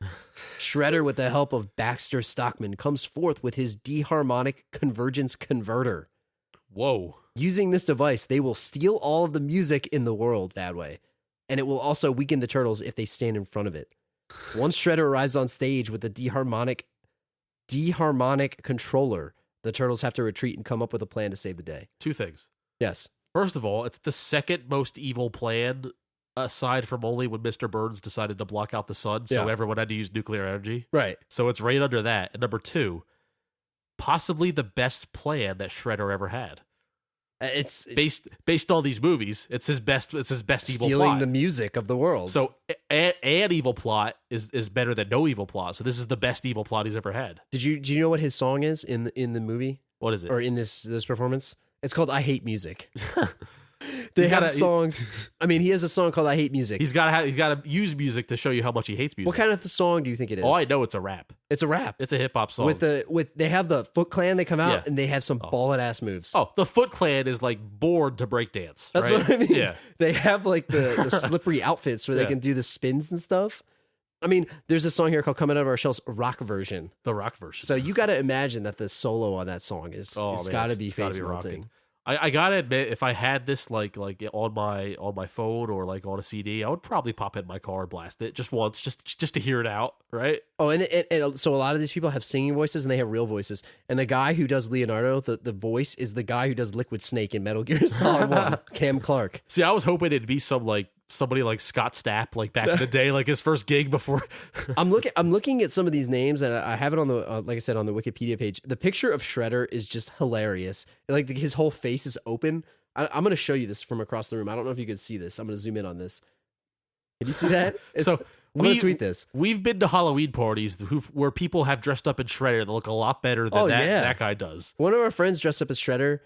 Shredder, with the help of Baxter Stockman, comes forth with his deharmonic convergence converter. Whoa. Using this device, they will steal all of the music in the world, Badway. And it will also weaken the Turtles if they stand in front of it. Once Shredder arrives on stage with the deharmonic controller, the Turtles have to retreat and come up with a plan to save the day. Two things. Yes. First of all, it's the second most evil plan, aside from only when Mr. Burns decided to block out the sun, so everyone had to use nuclear energy. Right. So it's right under that. And number two, possibly the best plan that Shredder ever had. It's based on these movies. It's his best evil plot. Stealing the music of the world. So an evil plot is better than no evil plot. So this is the best evil plot he's ever had. Do you know what his song is in the movie? What is it? Or in this performance? It's called "I Hate Music." They have songs. I mean, he has a song called "I Hate Music." He's got to use music to show you how much he hates music. What kind of song do you think it is? Oh, I know it's a rap. It's a rap. It's a hip hop song. They have the Foot Clan. They come out and they have some ballin' ass moves. Oh, the Foot Clan is like bored to break dance. That's right? what I mean. Yeah, they have like the slippery outfits where they can do the spins and stuff. I mean, there's a song here called "Coming Out of Our Shells" rock version. The rock version. So you got to imagine that the solo on that song is got to be face melting. I gotta admit, if I had this like on my phone or like on a CD, I would probably pop it in my car and blast it just once, just to hear it out, right? Oh, and so a lot of these people have singing voices and they have real voices. And the guy who does Leonardo, the voice is the guy who does Liquid Snake in Metal Gear Solid 1, Cam Clark. See, I was hoping it'd be somebody like Scott Stapp, like back in the day, like his first gig before. I'm looking at some of these names, and I have it on the like I said on the Wikipedia page. The picture of Shredder is just hilarious. Like his whole face is open. I'm going to show you this from across the room. I don't know if you can see this. I'm going to zoom in on this. Can you see that? I'm going to tweet this. We've been to Halloween parties where people have dressed up in Shredder that look a lot better than that guy does. One of our friends dressed up as Shredder.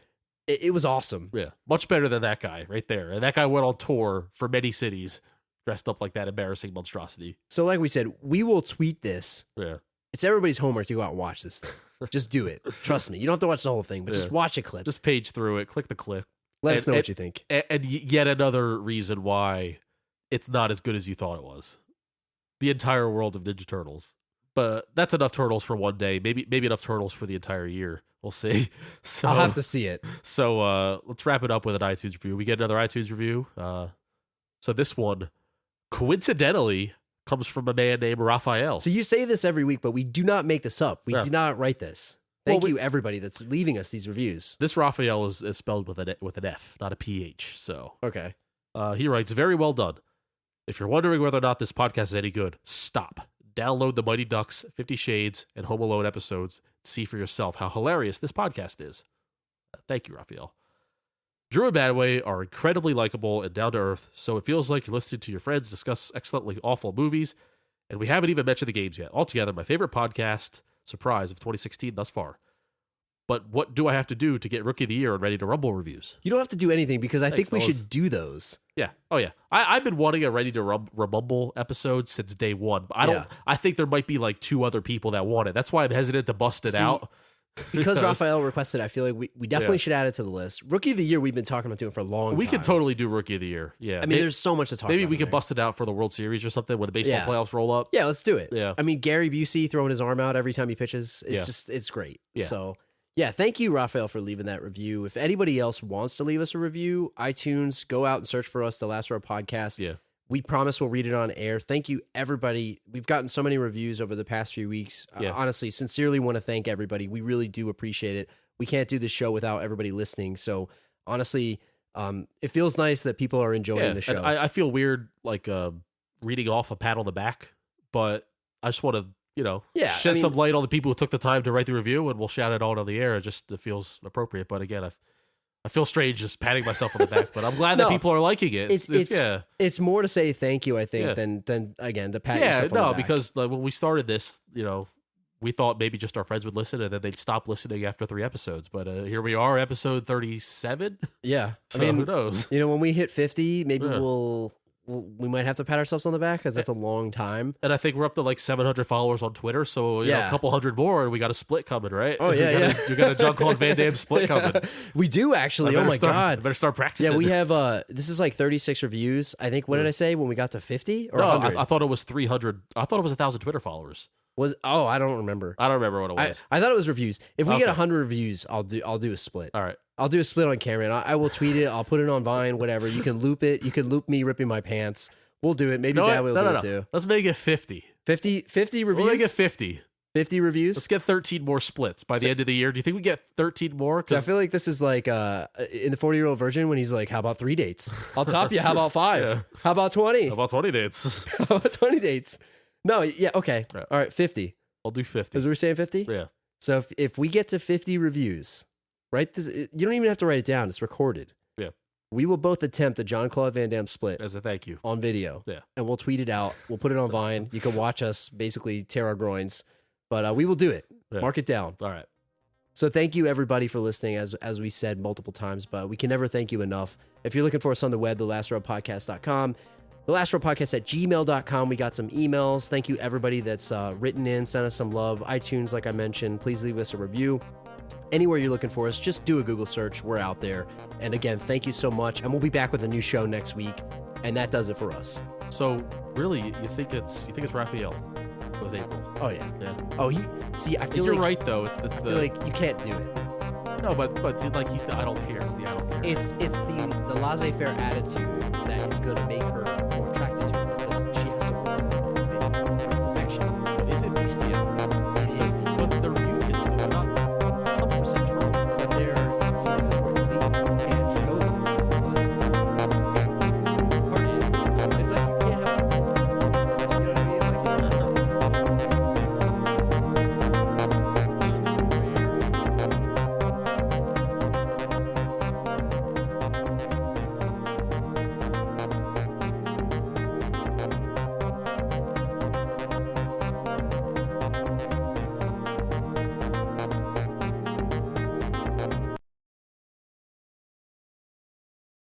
It was awesome. Yeah, much better than that guy right there. And that guy went on tour for many cities dressed up like that embarrassing monstrosity. So like we said, we will tweet this. Yeah. It's everybody's homework to go out and watch this thing. Just do it. Trust me. You don't have to watch the whole thing, but just watch a clip. Just page through it, click the clip. Let us know what you think. And yet another reason why it's not as good as you thought it was. The entire world of Ninja Turtles. But that's enough Turtles for one day. Maybe enough Turtles for the entire year. We'll see. So, I'll have to see it. So let's wrap it up with an iTunes review. We get another iTunes review. So this one, coincidentally, comes from a man named Raphael. So you say this every week, but we do not make this up. We do not write this. Thank you, everybody that's leaving us these reviews. This Raphael is spelled with an F, not a PH. So okay. He writes, very well done. If you're wondering whether or not this podcast is any good, stop. Download the Mighty Ducks, 50 Shades, and Home Alone episodes to see for yourself how hilarious this podcast is. Thank you, Raphael. Drew and Badway are incredibly likable and down to earth, so it feels like you're listening to your friends discuss excellently awful movies, and we haven't even mentioned the games yet. Altogether, my favorite podcast, surprise, of 2016 thus far. But what do I have to do to get Rookie of the Year and Ready to Rumble reviews? You don't have to do anything because I think we should do those. Yeah. Oh, yeah. I've been wanting a Ready to Rumble episode since day one. But I think there might be like 2 other people that want it. That's why I'm hesitant to bust it out. Because Raphael requested, I feel like we definitely should add it to the list. Rookie of the Year, we've been talking about doing for a long time. We could totally do Rookie of the Year. Yeah. I mean, there's so much to talk about. Maybe we could bust it out for the World Series or something when the baseball playoffs roll up. Yeah, let's do it. Yeah. I mean, Gary Busey throwing his arm out every time he pitches. It's great. Yeah. So, yeah, thank you, Raphael, for leaving that review. If anybody else wants to leave us a review, iTunes, go out and search for us, The Last Row Podcast. Yeah. We promise we'll read it on air. Thank you, everybody. We've gotten so many reviews over the past few weeks. Honestly, sincerely want to thank everybody. We really do appreciate it. We can't do this show without everybody listening. So, honestly, it feels nice that people are enjoying the show. And I feel weird, like, reading off a pat on the back, but I just want to, shed some light on the people who took the time to write the review, and we'll shout it out on the air. It just feels appropriate. But again, I feel strange just patting myself on the back, but I'm glad that people are liking it. It's more to say thank you, I think, than again the pat yourself on the back. Because when we started this, we thought maybe just our friends would listen and then they'd stop listening after 3 episodes. But here we are, episode 37. Yeah, so who knows? When we hit 50, maybe we might have to pat ourselves on the back because that's a long time. And I think we're up to like 700 followers on Twitter, so a couple hundred more, and we got a split coming, right? Oh yeah, you got a Jean-Claude Van Damme split coming. We do actually. Oh my god, I better start practicing. Yeah, we have. This is like 36 reviews. I think. What did I say when we got to 50 or 100? I thought it was 300. I thought it was 1,000 Twitter followers. I don't remember. I don't remember what it was. I thought it was reviews. If we get 100 reviews, I'll do a split. All right. I'll do a split on camera, and I will tweet it. I'll put it on Vine, whatever. You can loop it. You can loop me ripping my pants. We'll do it. Maybe Dad will do it too. Let's make it 50. 50 reviews? We'll make it 50. 50 reviews? Let's get 13 more splits by the end of the year. Do you think we get 13 more? I feel like this is like in the 40-Year-Old Virgin when he's like, how about 3 dates? I'll top you. How about 5? Yeah. How about 20? How about 20 dates? How about 20 dates? No, yeah, okay. Right. All right, 50. I'll do 50. Is we saying 50? Yeah. So if we get to 50 reviews, right? You don't even have to write it down. It's recorded. Yeah. We will both attempt a Jean-Claude Van Damme split. As a thank you. On video. Yeah. And we'll tweet it out. We'll put it on Vine. You can watch us basically tear our groins. But we will do it. Yeah. Mark it down. All right. So thank you, everybody, for listening, as we said multiple times. But we can never thank you enough. If you're looking for us on the web, thelastrowpodcast.com. thelastrowpodcast@gmail.com. We got some emails. Thank you, everybody that's written in. Sent us some love. iTunes, like I mentioned. Please leave us a review. Anywhere you're looking for us, just do a Google search. We're out there. And again, thank you so much. And we'll be back with a new show next week. And that does it for us. So really, you think it's Raphael with April? Oh yeah. Oh, I feel you're like, right though. I feel like you can't do it. No, but like he's the I don't care. It's the I don't care. It's the laissez-faire attitude that is going to make her more attractive.